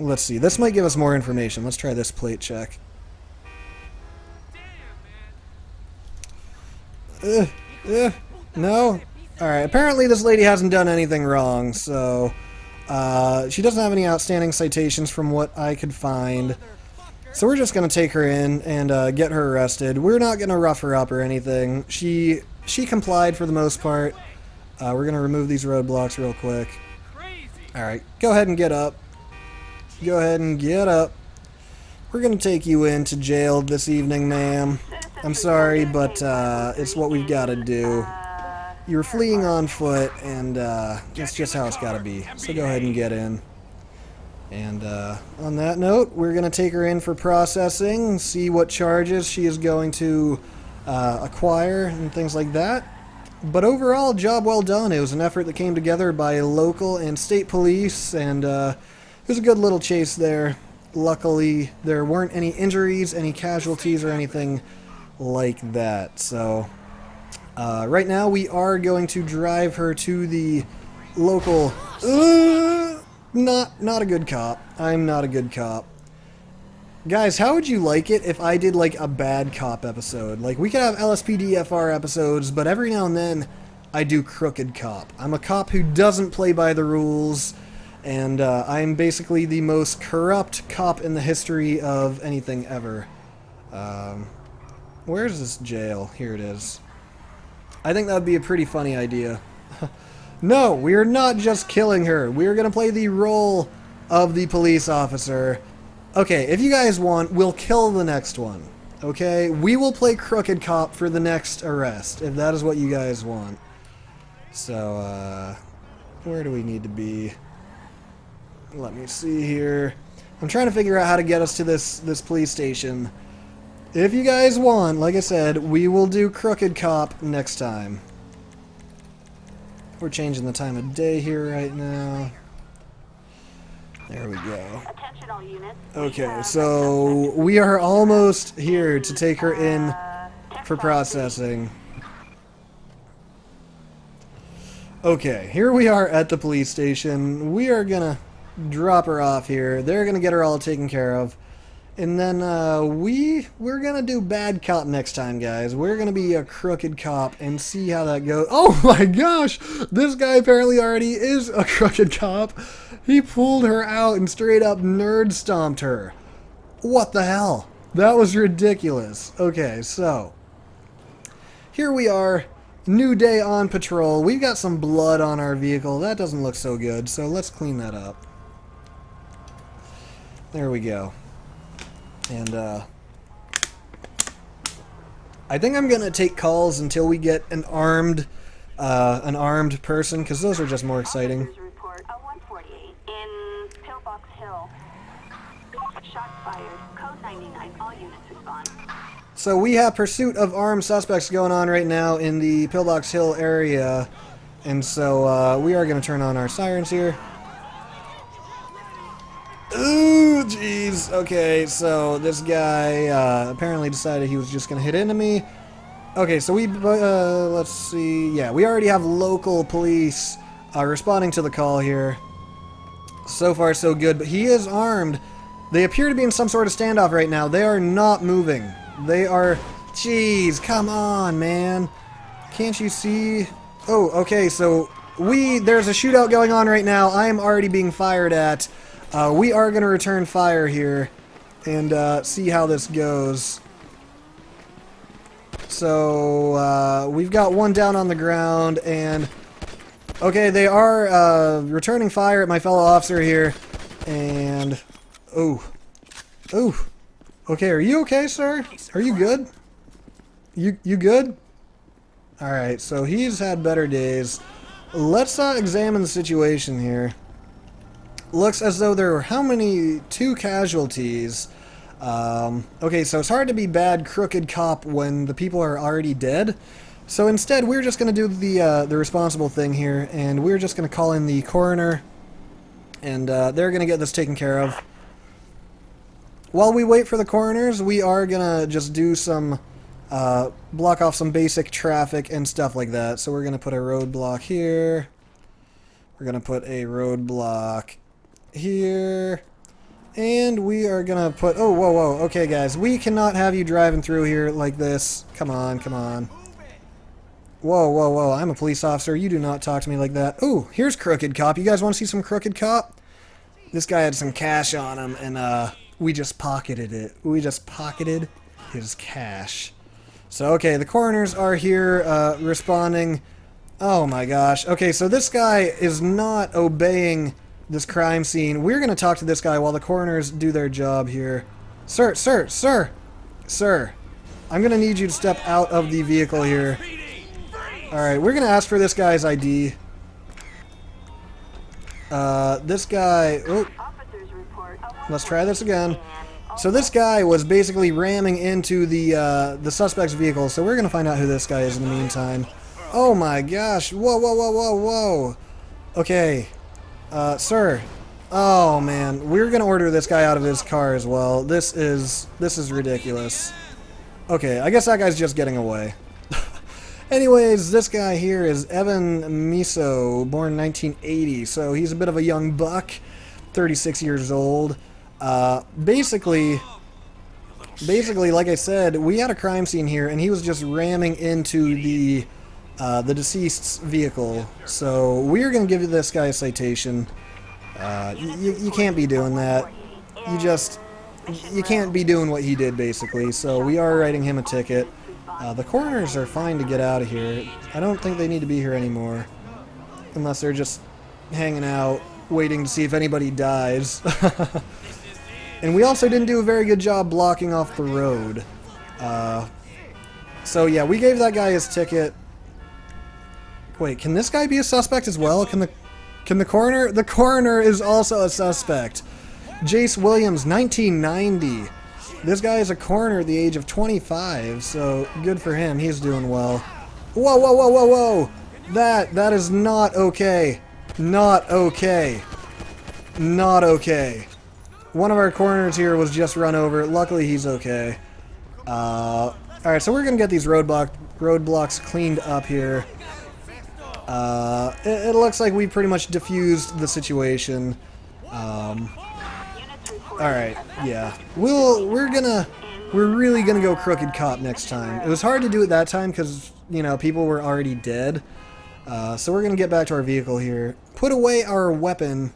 let's see. This might give us more information. Let's try this plate check. No? Alright, apparently this lady hasn't done anything wrong, so... she doesn't have any outstanding citations from what I could find. So we're just going to take her in and get her arrested. We're not going to rough her up or anything. She complied for the most part. We're going to remove these roadblocks real quick. Alright, go ahead and get up. Go ahead and get up. We're going to take you into jail this evening, ma'am. I'm sorry, but it's what we've got to do. You're fleeing on foot, and that's just how it's got to be. So go ahead and get in. And on that note, we're going to take her in for processing, see what charges she is going to acquire and things like that. But overall, job well done. It was an effort that came together by local and state police, and it was a good little chase there. Luckily, there weren't any injuries, any casualties, or anything like that. So... right now we are going to drive her to the local... not a good cop. I'm not a good cop. Guys, how would you like it if I did like a bad cop episode? Like, we could have LSPDFR episodes, but every now and then I do crooked cop. I'm a cop who doesn't play by the rules, and I'm basically the most corrupt cop in the history of anything ever. Where's this jail? Here it is. I think that would be a pretty funny idea. No, we are not just killing her. We are going to play the role of the police officer. Okay, if you guys want, we'll kill the next one. Okay? We will play crooked cop for the next arrest, if that is what you guys want. So, where do we need to be? Let me see here. I'm trying to figure out how to get us to this police station. If you guys want, like I said, we will do crooked cop next time. We're changing the time of day here right now. There we go. Attention all units. Okay, so we are almost here to take her in for processing. Okay, here we are at the police station. We are gonna drop her off here. They're gonna get her all taken care of. And then we're gonna do bad cop next time, guys. We're gonna be a crooked cop and see how that goes. Oh my gosh! This guy apparently already is a crooked cop. He pulled her out and straight up nerd stomped her. What the hell? That was ridiculous. Okay, so here we are. New day on patrol. We've got some blood on our vehicle. That doesn't look so good, so let's clean that up. There we go. And, I think I'm gonna take calls until we get an armed person, because those are just more exciting. Officers report a 148 in Pillbox Hill. Shots fired. Code 99. All units respond. So we have pursuit of armed suspects going on right now in the Pillbox Hill area, and so, we are gonna turn on our sirens here. Ooh, jeez. Okay, so this guy apparently decided he was just going to hit into me. Okay, so we, let's see. Yeah, we already have local police responding to the call here. So far, so good. But he is armed. They appear to be in some sort of standoff right now. They are not moving. They are... Jeez, come on, man. Can't you see? Oh, okay, so there's a shootout going on right now. I am already being fired at. We are going to return fire here and see how this goes. So, we've got one down on the ground, and... Okay, they are returning fire at my fellow officer here, and... Ooh. Ooh. Okay, are you okay, sir? Are you good? You good? Alright, so he's had better days. Let's examine the situation here. Looks as though there were how many? 2 casualties. Okay, so it's hard to be bad crooked cop when the people are already dead. So instead, we're just going to do the responsible thing here, and we're just going to call in the coroner, and they're going to get this taken care of. While we wait for the coroners, we are going to just do some, block off some basic traffic and stuff like that. So we're going to put a roadblock here. We're going to put a roadblock here. And we are going to put... Oh, whoa, whoa. Okay, guys. We cannot have you driving through here like this. Come on, come on. Whoa, whoa, whoa. I'm a police officer. You do not talk to me like that. Ooh, here's Crooked Cop. You guys want to see some Crooked Cop? This guy had some cash on him, and we just pocketed it. We just pocketed his cash. So, okay, the coroners are here responding. Oh, my gosh. Okay, so this guy is not obeying this crime scene. We're going to talk to this guy while the coroners do their job here. Sir, sir, sir, sir. I'm going to need you to step out of the vehicle here. Alright, we're going to ask for this guy's ID. This guy... Oh, let's try this again. So this guy was basically ramming into the suspect's vehicle, so we're going to find out who this guy is in the meantime. Oh my gosh. Whoa, whoa, whoa, whoa, whoa. Okay. Sir. Oh man, we're going to order this guy out of his car as well. This is ridiculous. Okay, I guess that guy's just getting away. Anyways, this guy here is Evan Miso, born 1980, so he's a bit of a young buck, 36 years old. Basically, like I said, we had a crime scene here, and he was just ramming into the deceased's vehicle. So we're going to give this guy a citation. You can't be doing that. You can't be doing what he did, basically. So we are writing him a ticket. The coroners are fine to get out of here. I don't think they need to be here anymore. Unless they're just hanging out, waiting to see if anybody dies. And we also didn't do a very good job blocking off the road. So yeah, we gave that guy his ticket. Wait, can this guy be a suspect as well? Can the coroner? The coroner is also a suspect. Jace Williams, 1990. This guy is a coroner at the age of 25, so good for him. He's doing well. Whoa, whoa, whoa, whoa, whoa! That is not okay. Not okay. Not okay. One of our coroners here was just run over. Luckily, he's okay. Alright, so we're going to get these roadblocks cleaned up here. It looks like we pretty much diffused the situation. Alright, yeah. We're really gonna go Crooked Cop next time. It was hard to do it that time because, you know, people were already dead. So we're gonna get back to our vehicle here. Put away our weapon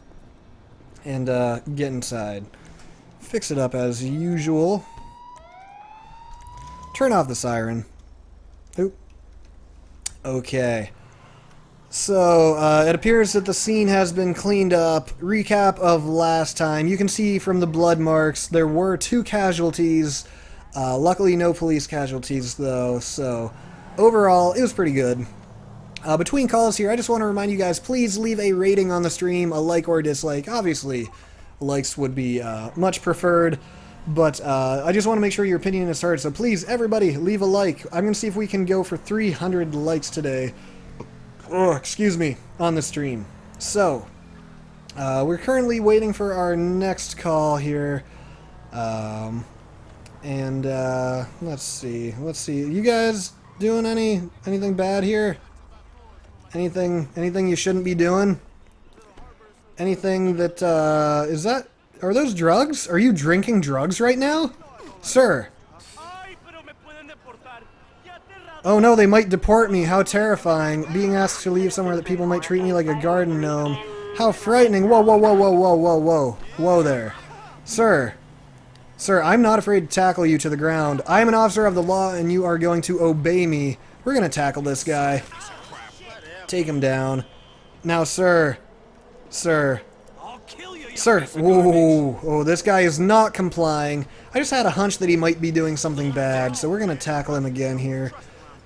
and get inside. Fix it up as usual. Turn off the siren. Oop. Okay. So, it appears that the scene has been cleaned up. Recap of last time. You can see from the blood marks there were 2 casualties. Luckily no police casualties though, so overall it was pretty good. Between calls here, I just want to remind you guys, please leave a rating on the stream, a like or a dislike. Obviously, likes would be much preferred, but I just want to make sure your opinion is heard, so please, everybody, leave a like. I'm going to see if we can go for 300 likes today. Oh, excuse me, on the stream. So, we're currently waiting for our next call here. Let's see. You guys doing anything bad here? Anything you shouldn't be doing? Anything that, are those drugs? Are you drinking drugs right now? Sir. Oh no, they might deport me. How terrifying. Being asked to leave somewhere that people might treat me like a garden gnome. How frightening. Whoa, whoa, whoa, whoa, whoa, whoa, whoa. Whoa there. Sir. Sir, I'm not afraid to tackle you to the ground. I am an officer of the law and you are going to obey me. We're going to tackle this guy. Take him down. Now, sir. Sir. Sir, whoa, oh, this guy is not complying. I just had a hunch that he might be doing something bad, so we're going to tackle him again here.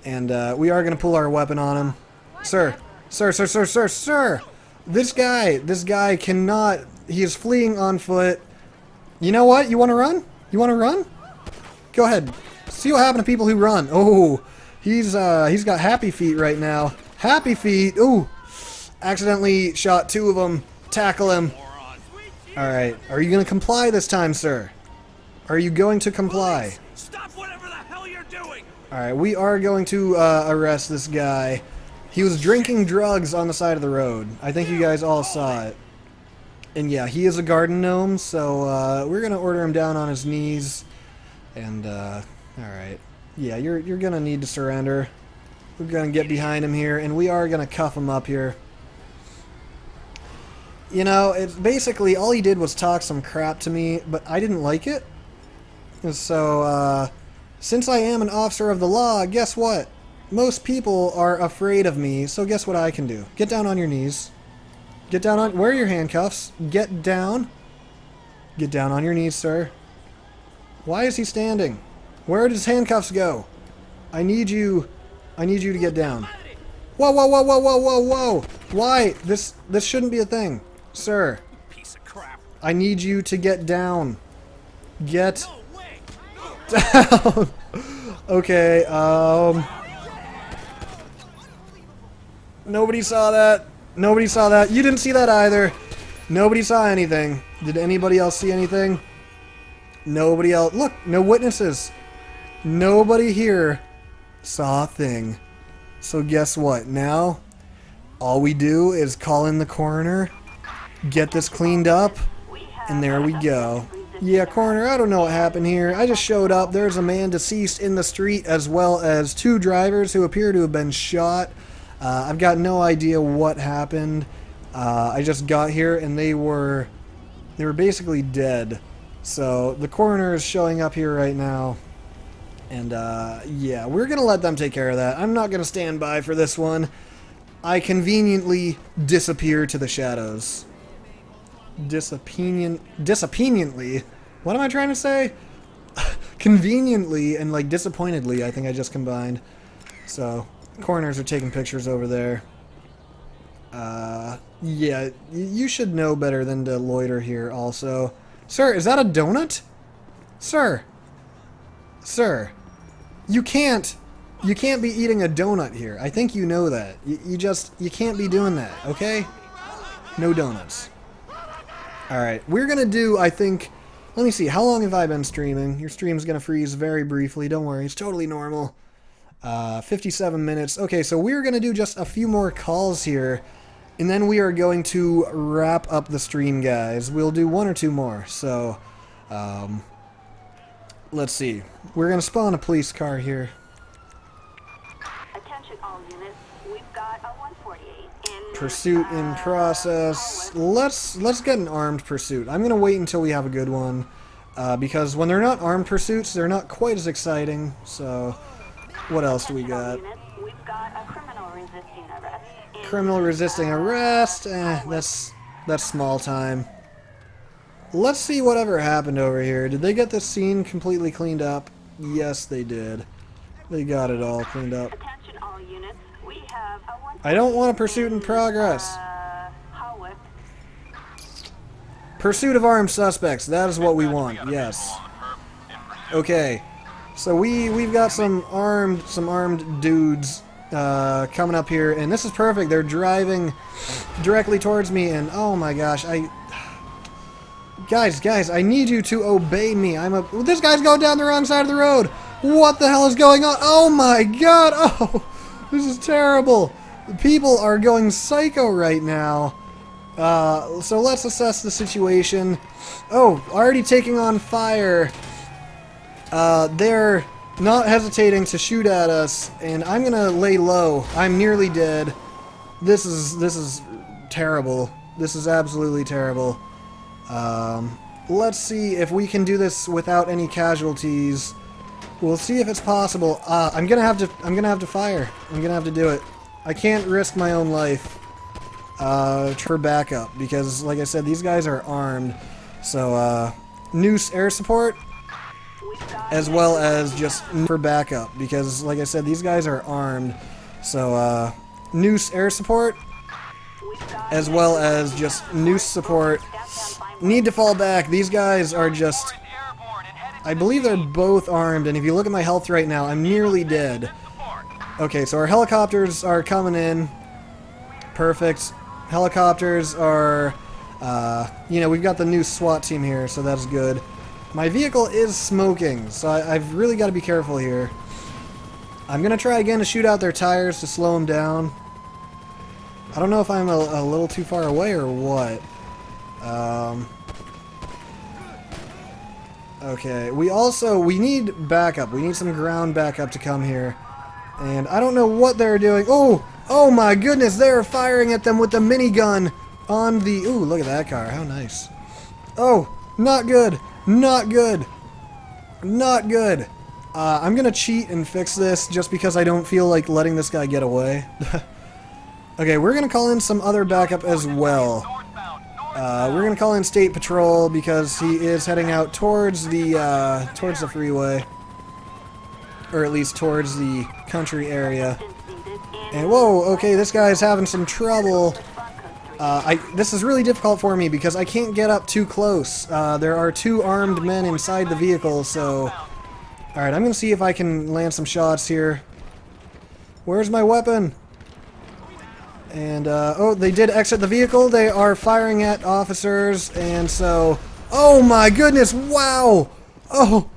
And we are going to pull our weapon on him. Sir, sir. This guy cannot, he is fleeing on foot. You know what? You want to run? You want to run? Go ahead. See what happened to people who run. Oh, he's got happy feet right now. Happy feet. Ooh. Accidentally shot 2 of them. Tackle him. Alright. Are you going to comply this time, sir? Are you going to comply? Stop whatever the hell you're doing! Alright, we are going to arrest this guy. He was drinking drugs on the side of the road. I think you guys all saw it. And yeah, he is a garden gnome, so we're going to order him down on his knees. And, alright. Yeah, you're going to need to surrender. We're going to get behind him here, and we are going to cuff him up here. You know, it's basically all he did was talk some crap to me, but I didn't like it. And so, since I am an officer of the law, guess what? Most people are afraid of me, so guess what I can do? Get down on your knees. Get down on... Where are your handcuffs? Get down. Get down on your knees, sir. Why is he standing? Where did his handcuffs go? I need you to get down. Whoa, whoa, whoa, whoa, whoa, whoa, whoa! Why? This shouldn't be a thing. Sir. Piece of crap. I need you to get down. Get down. Okay, nobody saw that. Nobody saw that. You didn't see that either. Nobody saw anything. Did anybody else see anything? Nobody else. Look, no witnesses. Nobody here saw a thing. So guess what? Now, all we do is call in the coroner, get this cleaned up, and there we go. Yeah, coroner, I don't know what happened here. I just showed up. There's a man deceased in the street, as well as 2 drivers who appear to have been shot. I've got no idea what happened. I just got here, and they were basically dead. So the coroner is showing up here right now. And, yeah, we're going to let them take care of that. I'm not going to stand by for this one. I conveniently disappear to the shadows. Disopiniently? What am I trying to say? Conveniently and, like, disappointedly, I think I just combined. So, coroners are taking pictures over there. Yeah, you should know better than to loiter here also. Sir, is that a donut? Sir. Sir. You can't be eating a donut here. I think you know that. You can't be doing that, okay? No donuts. Alright, we're gonna do, I think, let me see, how long have I been streaming? Your stream's gonna freeze very briefly, don't worry, it's totally normal. 57 minutes. Okay, so we're gonna do just a few more calls here, and then we are going to wrap up the stream, guys. We'll do 1 or 2 more, so, let's see. We're gonna spawn a police car here. Attention all units. We've got a 148 in Pursuit in process. Let's get an armed pursuit. I'm gonna wait until we have a good one, because when they're not armed pursuits, they're not quite as exciting. So, what else do we got? We've got a criminal resisting arrest. Criminal resisting arrest. That's small time. Let's see whatever happened over here. Did they get this scene completely cleaned up? Yes, they did. They got it all cleaned up. Attention all units. We have a I don't want a pursuit in progress. Howick. Pursuit of armed suspects. That is what we want. Yes. Okay. So we've got some armed dudes coming up here, and this is perfect. They're driving directly towards me, and oh my gosh, Guys, I need you to obey me. This guy's going down the wrong side of the road. What the hell is going on? Oh my god. Oh, this is terrible. People are going psycho right now. So let's assess the situation. Oh, already taking on fire. They're not hesitating to shoot at us, and I'm gonna lay low. I'm nearly dead. This is terrible. This is absolutely terrible. Let's see if we can do this without any casualties. We'll see if it's possible. I'm gonna have to fire. I'm gonna have to do it. I can't risk my own life. for backup, because, like I said, these guys are armed. So, noose air support, as well as just for backup, because, like I said, these guys are armed. So, noose air support, as well as just noose support. Need to fall back. These guys are just... I believe they're both armed, and if you look at my health right now, I'm nearly dead. Okay, so our helicopters are coming in. Perfect. Helicopters are... you know, we've got the new SWAT team here, so that's good. My vehicle is smoking, so I've really got to be careful here. I'm going to try again to shoot out their tires to slow them down. I don't know if I'm a little too far away or what. Okay, we need backup. We need some ground backup to come here. And I don't know what they're doing. Oh my goodness, they're firing at them with the minigun on the... Ooh, look at that car. How nice. Oh, not good. Not good. Not good. I'm gonna cheat and fix this just because I don't feel like letting this guy get away. Okay, we're gonna call in some other backup as well. We're gonna call in State Patrol because he is heading out towards the freeway, or at least towards the country area. And whoa, okay, this guy's having some trouble. This is really difficult for me because I can't get up too close. There are two armed men inside the vehicle, so... Alright, I'm gonna see if I can land some shots here. Where's my weapon? And, oh, they did exit the vehicle. They are firing at officers, and so... Oh my goodness, wow! Oh,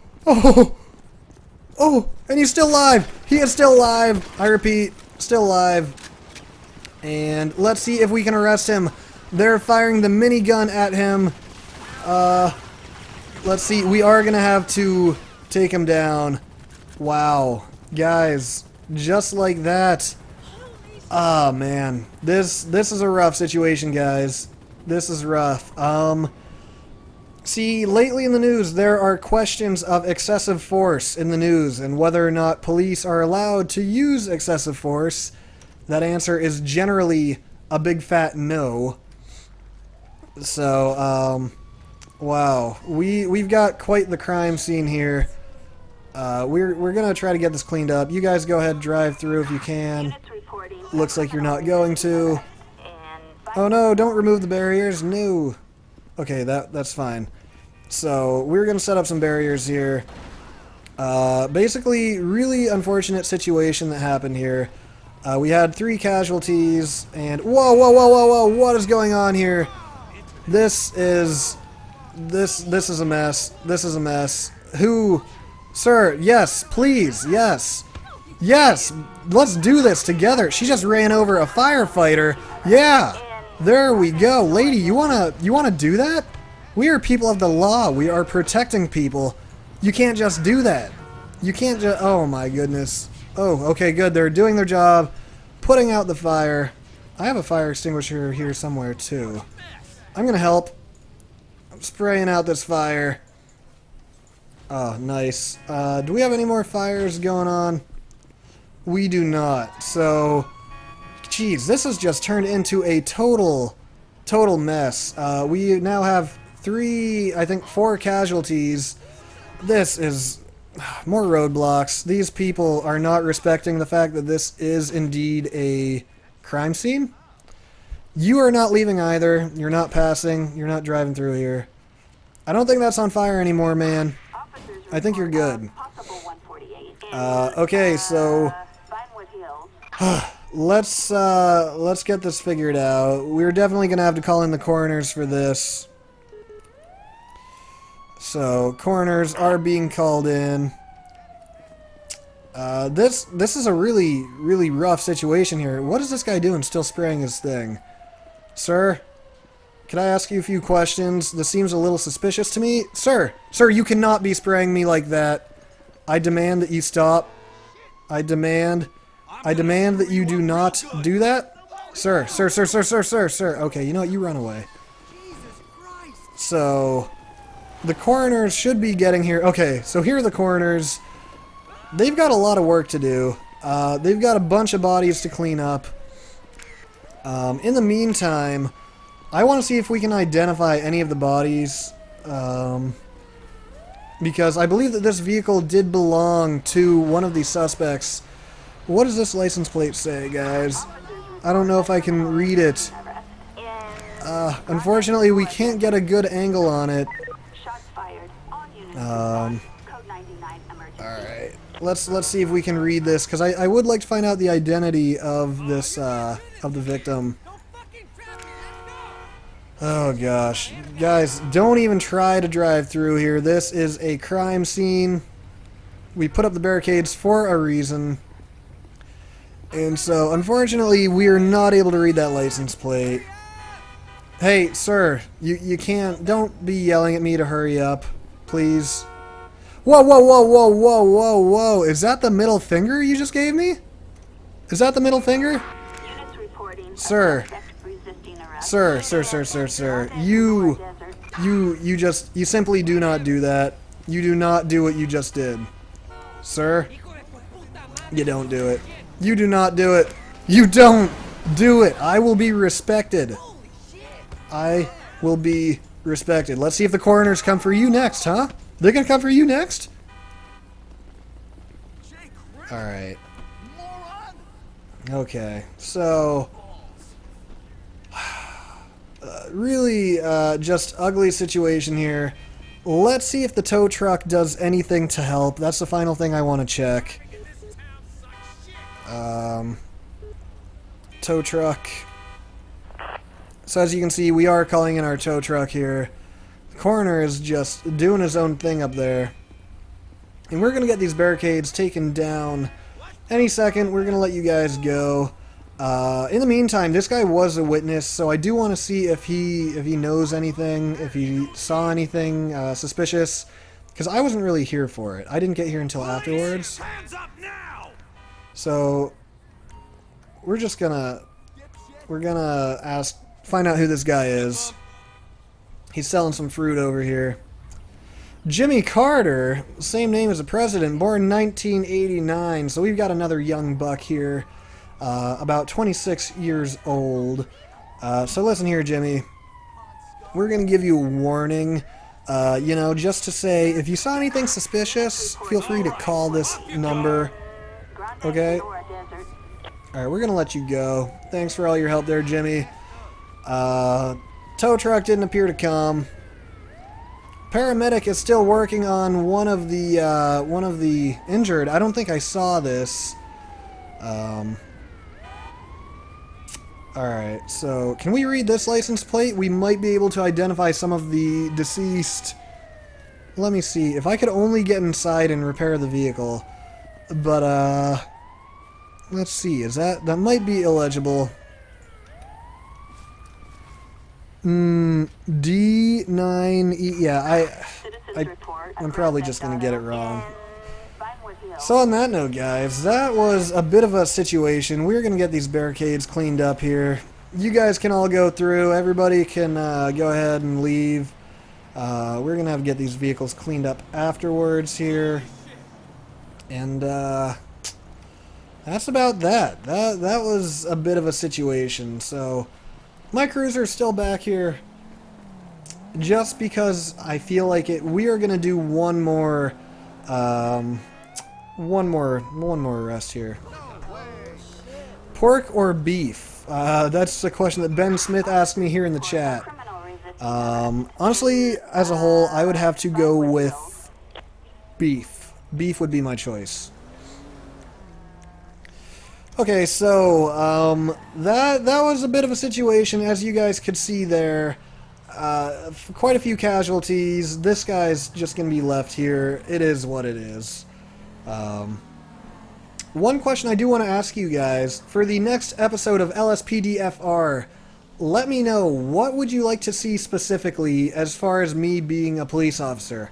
and he's still alive! He is still alive! I repeat, still alive. And let's see if we can arrest him. They're firing the minigun at him. Let's see, we are gonna have to take him down. Wow. Guys, just like that. Ah, man. This is a rough situation, guys. This is rough. See, lately in the news, there are questions of excessive force in the news, and whether or not police are allowed to use excessive force. That answer is generally a big fat no. So, wow. We've got quite the crime scene here. We're gonna try to get this cleaned up. You guys go ahead, drive through if you can. Looks like you're not going to. Oh no, don't remove the barriers. No. Okay, that's fine. So, we're gonna set up some barriers here. Basically, really unfortunate situation that happened here. We had 3 casualties, and whoa, what is going on here? This is a mess. This is a mess. Who? Sir, yes, please, yes. Yes, let's do this together. She just ran over a firefighter. Yeah, there we go. Lady, you wanna do that? We are people of the law. We are protecting people. You can't just do that. You can't just... Oh my goodness. Oh, okay, good. They're doing their job, putting out the fire. I have a fire extinguisher here somewhere, too. I'm gonna help. I'm spraying out this fire. Oh, nice. Do we have any more fires going on? We do not. So, geez, this has just turned into a total mess. We now have 4 casualties. This is... More roadblocks. These people are not respecting the fact that this is indeed a crime scene. You are not leaving either. You're not passing. You're not driving through here. I don't think that's on fire anymore, man. I think you're good. Okay, so let's get this figured out. We're definitely gonna have to call in the coroners for this. So, coroners are being called in. This is a really rough situation here. What is this guy doing still spraying his thing? Sir, can I ask you a few questions? This seems a little suspicious to me. Sir, you cannot be spraying me like that. I demand that you stop. I demand that you do not do that. Sir. Okay, you know what? You run away. So... The coroners should be getting here. Okay, so here are the coroners. They've got a lot of work to do. They've got a bunch of bodies to clean up. In the meantime, I want to see if we can identify any of the bodies, because I believe that this vehicle did belong to one of the suspects. What does this license plate say, guys? I don't know if I can read it. Unfortunately, we can't get a good angle on it. Shots fired. All units code 99 emergency. Alright, let's see if we can read this, because I would like to find out the identity of this, of the victim. Oh gosh. Guys, don't even try to drive through here. This is a crime scene. We put up the barricades for a reason. And so, unfortunately, we are not able to read that license plate. Hey, sir, you can't, don't be yelling at me to hurry up, please. Whoa, whoa, whoa, whoa, whoa, whoa, whoa. Is that the middle finger you just gave me? Is that the middle finger? Units reporting Sir. resisting arrest. Sir. You simply do not do that. You do not do what you just did. Sir, you don't do it. You do not do it. You don't do it. I will be respected. I will be respected. Let's see if the coroners come for you next, huh? They're gonna come for you next? Alright. Okay, so... really, just ugly situation here. Let's see if the tow truck does anything to help. That's the final thing I want to check. Tow truck. So as you can see, we are calling in our tow truck here. The coroner is just doing his own thing up there. And we're going to get these barricades taken down any second. We're going to let you guys go. In the meantime, this guy was a witness, so I do want to see if he knows anything, if he saw anything suspicious, because I wasn't really here for it. I didn't get here until afterwards. Hands up now! So we're gonna find out who this guy is. He's selling some fruit over here. Jimmy Carter, same name as the president, born 1989. So we've got another young buck here. About 26 years old. So listen here, Jimmy. We're going to give you a warning. You know, just to say, if you saw anything suspicious, feel free to call this number. Okay? Alright, we're going to let you go. Thanks for all your help there, Jimmy. Tow truck didn't appear to come. Paramedic is still working on one of the injured. I don't think I saw this. Alright, so can we read this license plate? We might be able to identify some of the deceased. Let me see. If I could only get inside and repair the vehicle. But, let's see. That might be illegible. D9E. Yeah, I'm probably just going to get it wrong. So on that note, guys, that was a bit of a situation. We're going to get these barricades cleaned up here. You guys can all go through. Everybody can go ahead and leave. We're going to get these vehicles cleaned up afterwards here. And that's about that. That was a bit of a situation. So my cruiser's still back here just because I feel like it. We are going to do one more arrest here. Pork or beef? That's a question that Ben Smith asked me here in the chat. Honestly, as a whole, I would have to go with beef. Beef would be my choice. Okay, so that was a bit of a situation, as you guys could see there. Quite a few casualties. This guy's just gonna be left here. It is what it is. One question I do want to ask you guys, for the next episode of LSPDFR, let me know, what would you like to see specifically as far as me being a police officer?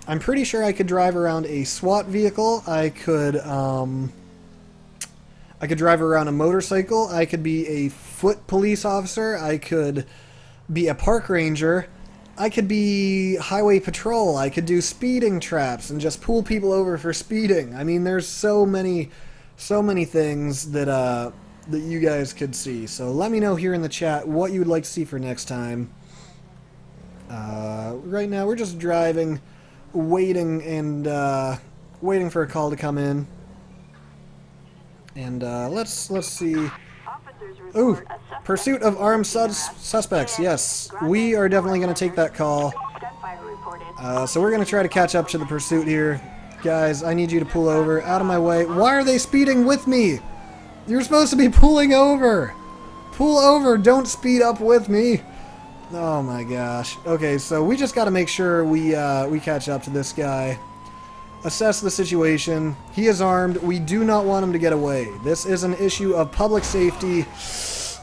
I'm pretty sure I could drive around a SWAT vehicle, I could drive around a motorcycle, I could be a foot police officer, I could be a park ranger, I could be highway patrol, I could do speeding traps and just pull people over for speeding. I mean, there's so many things that that you guys could see. So let me know here in the chat what you would like to see for next time. Right now we're just driving, waiting waiting for a call to come in. And let's see. Officers Ooh, report a suspect pursuit of armed suspects. Yes, we are definitely going to take that call. gunfire reported. So we're going to try to catch up to the pursuit here. Guys, I need you to pull over. Out of my way. Why are they speeding with me? You're supposed to be pulling over. Pull over. Don't speed up with me. Oh my gosh. Okay, so we just got to make sure we catch up to this guy. Assess the situation. He is armed. We do not want him to get away. This is an issue of public safety.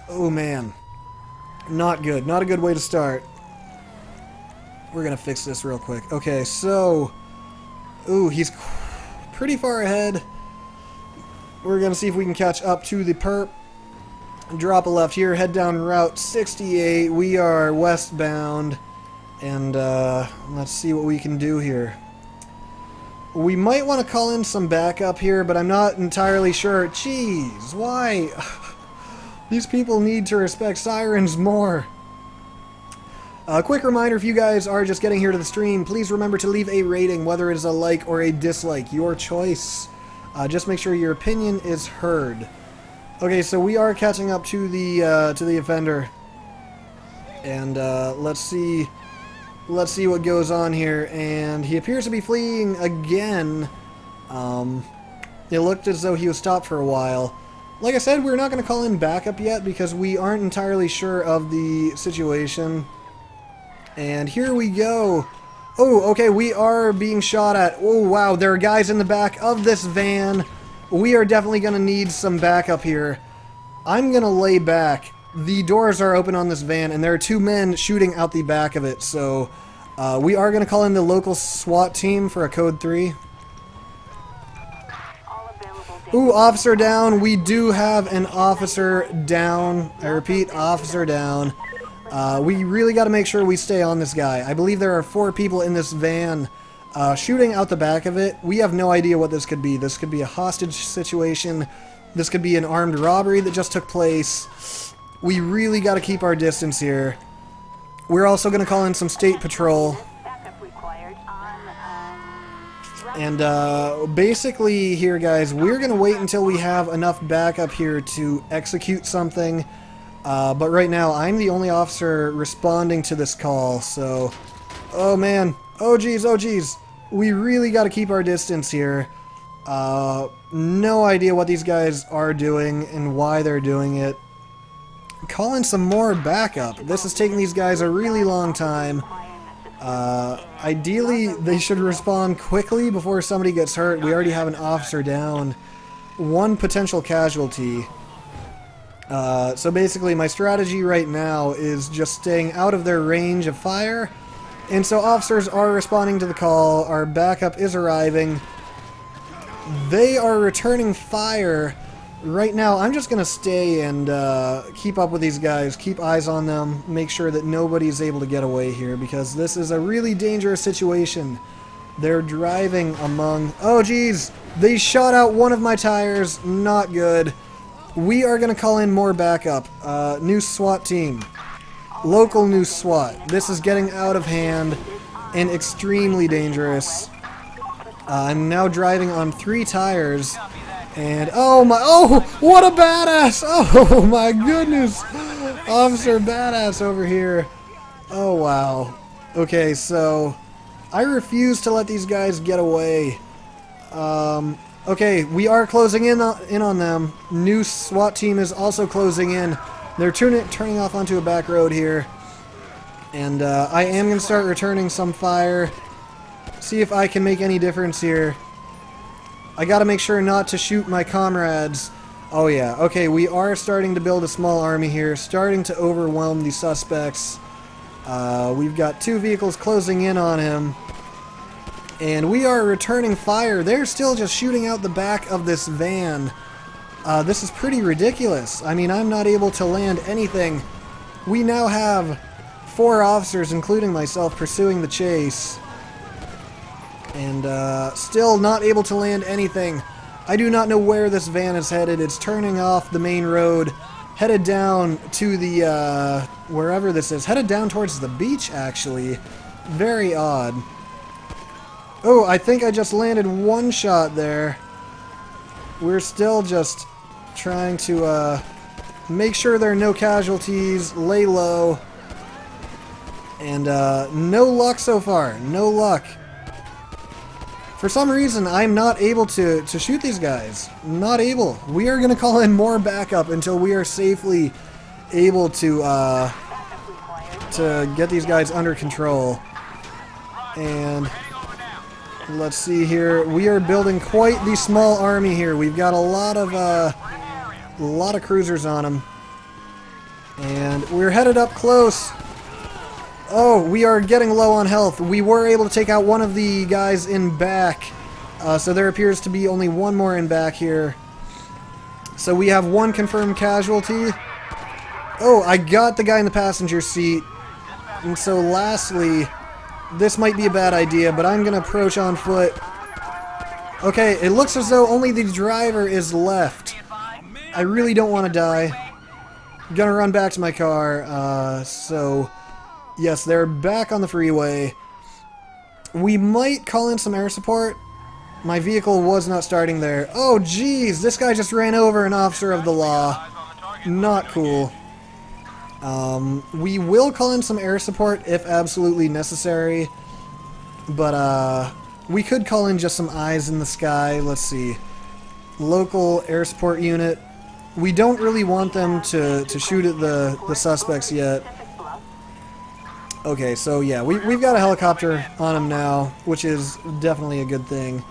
Oh man. Not good. Not a good way to start. We're going to fix this real quick. Okay, so... Ooh, he's pretty far ahead. We're going to see if we can catch up to the perp. Drop a left here. Head down Route 68. We are westbound. And let's see what we can do here. We might want to call in some backup here, but I'm not entirely sure. Jeez, why? These people need to respect sirens more. A quick reminder, if you guys are just getting here to the stream, please remember to leave a rating, whether it is a like or a dislike, your choice. Just make sure your opinion is heard. Okay, so we are catching up to the offender, and let's see what goes on here. And he appears to be fleeing again. It looked as though he was stopped for a while. Like I said, we're not going to call in backup yet because we aren't entirely sure of the situation. And here we go. Oh, okay, we are being shot at. Oh, wow, there are guys in the back of this van. We are definitely going to need some backup here. I'm going to lay back. The doors are open on this van, and there are two men shooting out the back of it. So we are going to call in the local SWAT team for a code 3. Ooh, officer down. We do have an officer down. I repeat, officer down. We really got to make sure we stay on this guy. I believe there are 4 people in this van shooting out the back of it. We have no idea what this could be. This could be a hostage situation. This could be an armed robbery that just took place. We really got to keep our distance here. We're also going to call in some state patrol. And basically here, guys, we're going to wait until we have enough backup here to execute something. But right now, I'm the only officer responding to this call, so... Oh, man. Oh, geez, oh, geez. We really got to keep our distance here. No idea what these guys are doing and why they're doing it. Call in some more backup. This is taking these guys a really long time. Ideally, they should respond quickly before somebody gets hurt. We already have an officer down. 1 potential casualty. So basically my strategy right now is just staying out of their range of fire. And so officers are responding to the call. Our backup is arriving. They are returning fire. Right now I'm just going to stay and keep up with these guys. Keep eyes on them. Make sure that nobody's able to get away here because this is a really dangerous situation. They're driving among... Oh geez! They shot out one of my tires. Not good. We are going to call in more backup. New SWAT team. Local new SWAT. This is getting out of hand and extremely dangerous. I'm now driving on 3 tires. And oh my... Oh! What a badass! Oh my goodness! Officer Badass over here. Oh wow. Okay, so... I refuse to let these guys get away. Okay, we are closing in on them. New SWAT team is also closing in. They're turning off onto a back road here. And I am going to start returning some fire. See if I can make any difference here. I got to make sure not to shoot my comrades. Oh yeah, okay, we are starting to build a small army here. Starting to overwhelm the suspects. We've got 2 vehicles closing in on him. And we are returning fire. They're still just shooting out the back of this van. This is pretty ridiculous. I mean, I'm not able to land anything. We now have 4 officers, including myself, pursuing the chase. And still not able to land anything. I do not know where this van is headed. It's turning off the main road, headed down to the, wherever this is. Headed down towards the beach, actually. Very odd. Oh, I think I just landed one shot there. We're still just trying to, make sure there are no casualties, lay low. And, no luck so far. No luck. For some reason, I'm not able to shoot these guys. Not able. We are going to call in more backup until we are safely able to get these guys under control. And let's see here. We are building quite the small army here. We've got a lot of cruisers on them. And we're headed up close. Oh, we are getting low on health. We were able to take out one of the guys in back. So there appears to be only one more in back here. So we have one confirmed casualty. Oh, I got the guy in the passenger seat. And so lastly, this might be a bad idea, but I'm going to approach on foot. Okay, it looks as though only the driver is left. I really don't want to die. I'm going to run back to my car. Yes, they're back on the freeway. We might call in some air support. My vehicle was not starting there. Oh, jeez, this guy just ran over an officer of the law. Not cool. We will call in some air support if absolutely necessary. But, we could call in just some eyes in the sky. Let's see. Local air support unit. We don't really want them to shoot at the suspects yet. Okay, so yeah, we've got a helicopter on him now, which is definitely a good thing.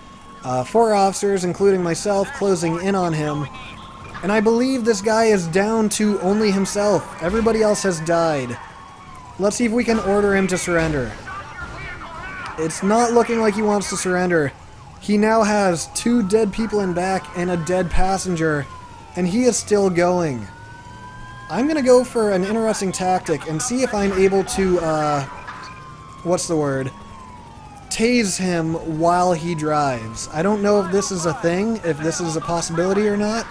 4 officers, including myself, closing in on him. And I believe this guy is down to only himself. Everybody else has died. Let's see if we can order him to surrender. It's not looking like he wants to surrender. He now has 2 dead people in back and a dead passenger, and he is still going. I'm going to go for an interesting tactic and see if I'm able to, tase him while he drives. I don't know if this is a thing, if this is a possibility or not.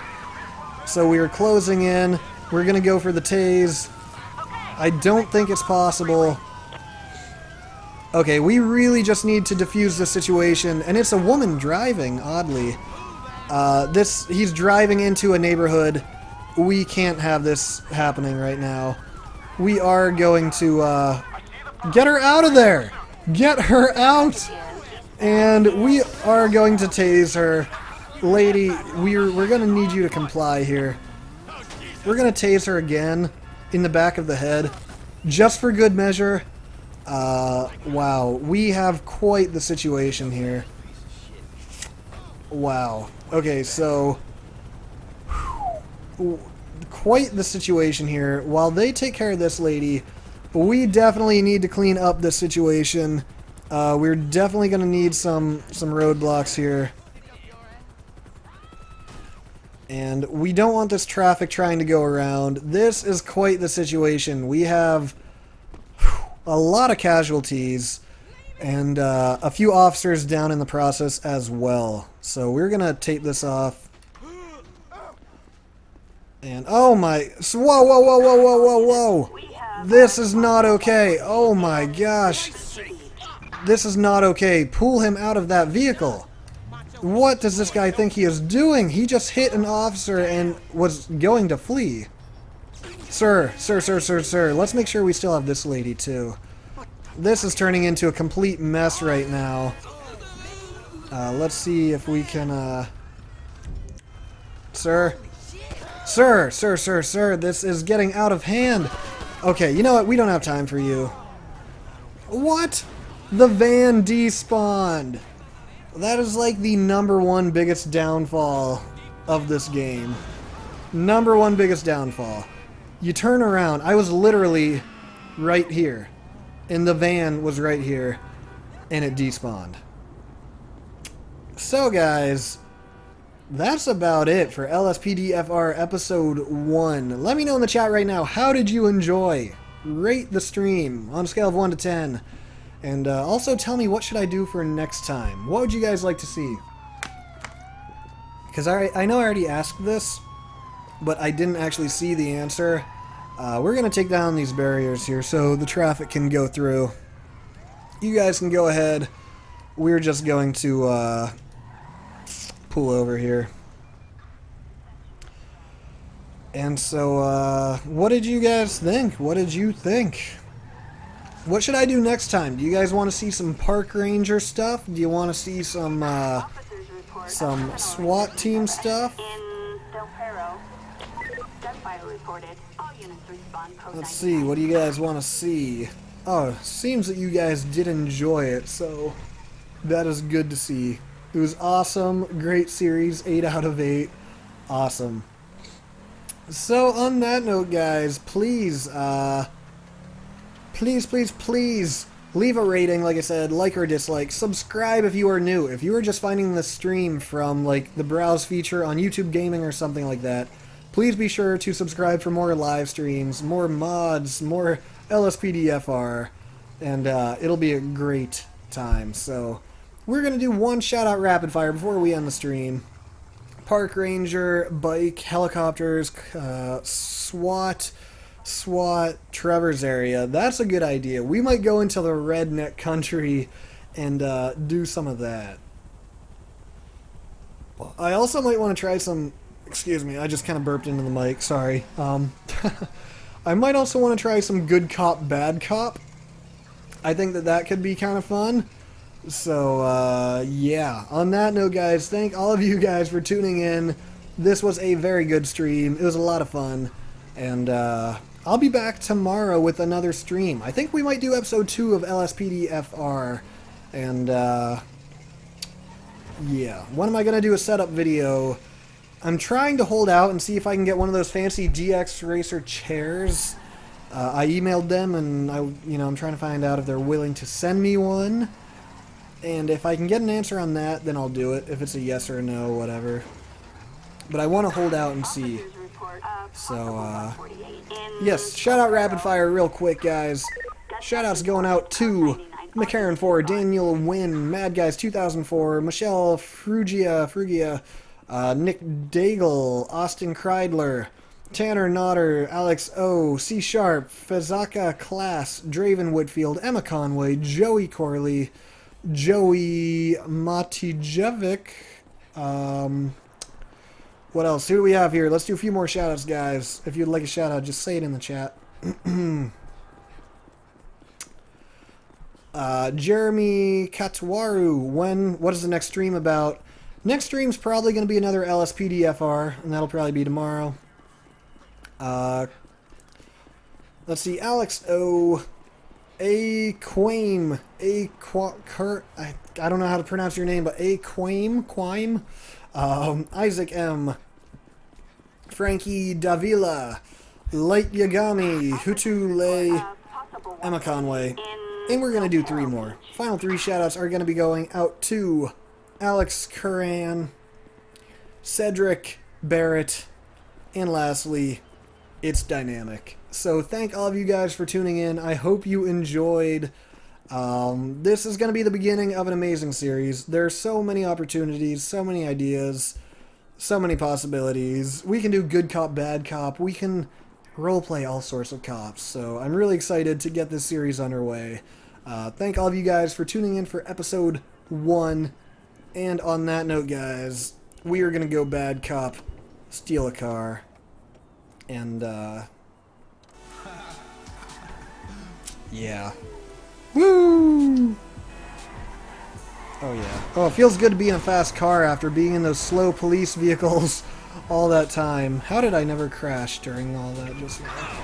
So we are closing in. We're going to go for the tase. I don't think it's possible. Okay, we really just need to defuse this situation. And it's a woman driving, oddly. He's driving into a neighborhood. We can't have this happening right now. We are going to get her out of there. Get her out. And we are going to tase her. Lady, we're going to need you to comply here. We're going to tase her again in the back of the head. Just for good measure. Wow. We have quite the situation here. Wow. Okay, so quite the situation here. While they take care of this lady, we definitely need to clean up this situation. We're definitely going to need some roadblocks here. And we don't want this traffic trying to go around. This is quite the situation. We have a lot of casualties and a few officers down in the process as well. So we're going to tape this off. And oh my, whoa, whoa, whoa, whoa, whoa, whoa, whoa. This is not okay. Oh my gosh. This is not okay. Pull him out of that vehicle. What does this guy think he is doing? He just hit an officer and was going to flee. Sir, let's make sure we still have this lady too. This is turning into a complete mess right now. Let's see if we can, Sir, this is getting out of hand. Okay, you know what? We don't have time for you. What? The van despawned. That is like the #1 biggest downfall of this game. #1 biggest downfall. You turn around. I was literally right here. And the van was right here. And it despawned. So guys, that's about it for LSPDFR Episode 1. Let me know in the chat right now, how did you enjoy? Rate the stream on a scale of 1 to 10. And also tell me, what should I do for next time? What would you guys like to see? because I know I already asked this, but I didn't actually see the answer. We're going to take down these barriers here so the traffic can go through. You guys can go ahead. We're just going to pull over here. And so, what did you guys think? What did you think? What should I do next time? Do you guys want to see some park ranger stuff? Do you want to see some SWAT team stuff? In Del Perro, gunfire reported. All units respond code Let's see, what do you guys want to see? Oh, seems that you guys did enjoy it, so that is good to see. It was awesome, great series, 8 out of 8, awesome. So on that note, guys, please, please leave a rating, like I said, like or dislike, subscribe if you are new. If you are just finding the stream from like the browse feature on YouTube Gaming or something like that, please be sure to subscribe for more live streams, more mods, more LSPDFR, and it'll be a great time. So we're going to do one shout out rapid fire before we end the stream. Park ranger, bike, helicopters, SWAT, Trevor's area. That's a good idea. We might go into the redneck country and do some of that. I also might want to try some... Excuse me, I just kind of burped into the mic, sorry. I might also want to try some good cop, bad cop. I think that could be kind of fun. So, yeah. On that note, guys, thank all of you guys for tuning in. This was a very good stream. It was a lot of fun. And, I'll be back tomorrow with another stream. I think we might do episode 2 of LSPDFR. And, yeah. When am I going to do a setup video? I'm trying to hold out and see if I can get one of those fancy GX Racer chairs. I emailed them and I'm trying to find out if they're willing to send me one. And if I can get an answer on that, then I'll do it. If it's a yes or a no, whatever. But I want to hold out and see. So, yes, shout out Rapid Fire real quick, guys. Shout outs going out to McCarran 4, Daniel Wynn, Mad Guys 2004, Michelle Frugia, Nick Daigle, Austin Kreidler, Tanner Nodder, Alex O, C Sharp, Fazaka Class, Draven Whitfield, Emma Conway, Joey Corley, Joey Matijevic. What else? Who do we have here? Let's do a few more shoutouts, guys. If you'd like a shoutout, just say it in the chat. Jeremy Katwaru. What is the next stream about? Next stream's probably going to be another LSPDFR, and that'll probably be tomorrow. Let's see. Alex O. I don't know how to pronounce your name, but Quaim. Isaac M. Frankie Davila. Light Yagami. Hutu Lei. Emma Conway. And we're going to do 3 more. Final 3 shoutouts are going to be going out to Alex Curran, Cedric Barrett, and lastly, It's Dynamic. So thank all of you guys for tuning in. I hope you enjoyed. This is going to be the beginning of an amazing series. There are so many opportunities, so many ideas, so many possibilities. We can do good cop, bad cop. We can roleplay all sorts of cops. So I'm really excited to get this series underway. Thank all of you guys for tuning in for episode 1. And on that note, guys, we are going to go bad cop, steal a car, and, yeah. Woo! Oh, yeah. Oh, it feels good to be in a fast car after being in those slow police vehicles all that time. How did I never crash during all that just now?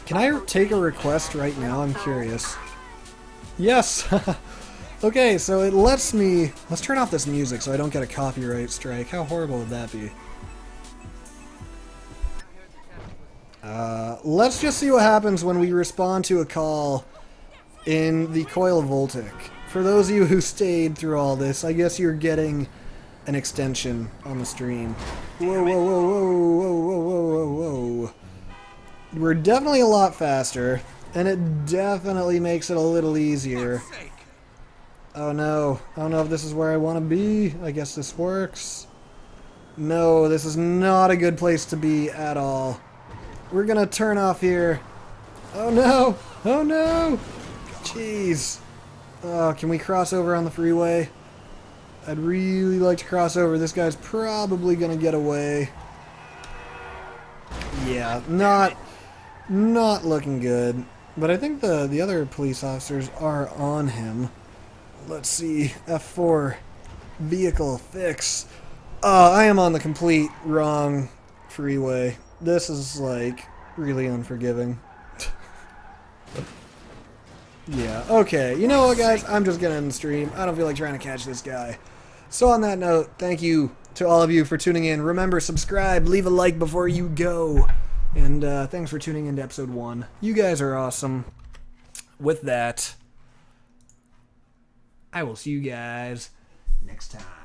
Can I take a request right now? I'm curious. Yes! Okay, so it lets me... Let's turn off this music so I don't get a copyright strike. How horrible would that be? Let's just see what happens when we respond to a call in the Coil Voltic. For those of you who stayed through all this, I guess you're getting an extension on the stream. Whoa, whoa, whoa, whoa, whoa, whoa, whoa, whoa, whoa. We're definitely a lot faster, and it definitely makes it a little easier. Oh no, I don't know if this is where I want to be. I guess this works. No, this is not a good place to be at all. We're gonna turn off here. Oh no! Oh no! Jeez. Oh, can we cross over on the freeway? I'd really like to cross over. This guy's probably gonna get away. Yeah, not looking good. But I think the other police officers are on him. Let's see. F4. Vehicle fix. I am on the complete wrong freeway. This is, like, really unforgiving. Yeah, okay. You know what, guys? I'm just gonna end the stream. I don't feel like trying to catch this guy. So on that note, thank you to all of you for tuning in. Remember, subscribe, leave a like before you go. And thanks for tuning in to episode 1. You guys are awesome. With that, I will see you guys next time.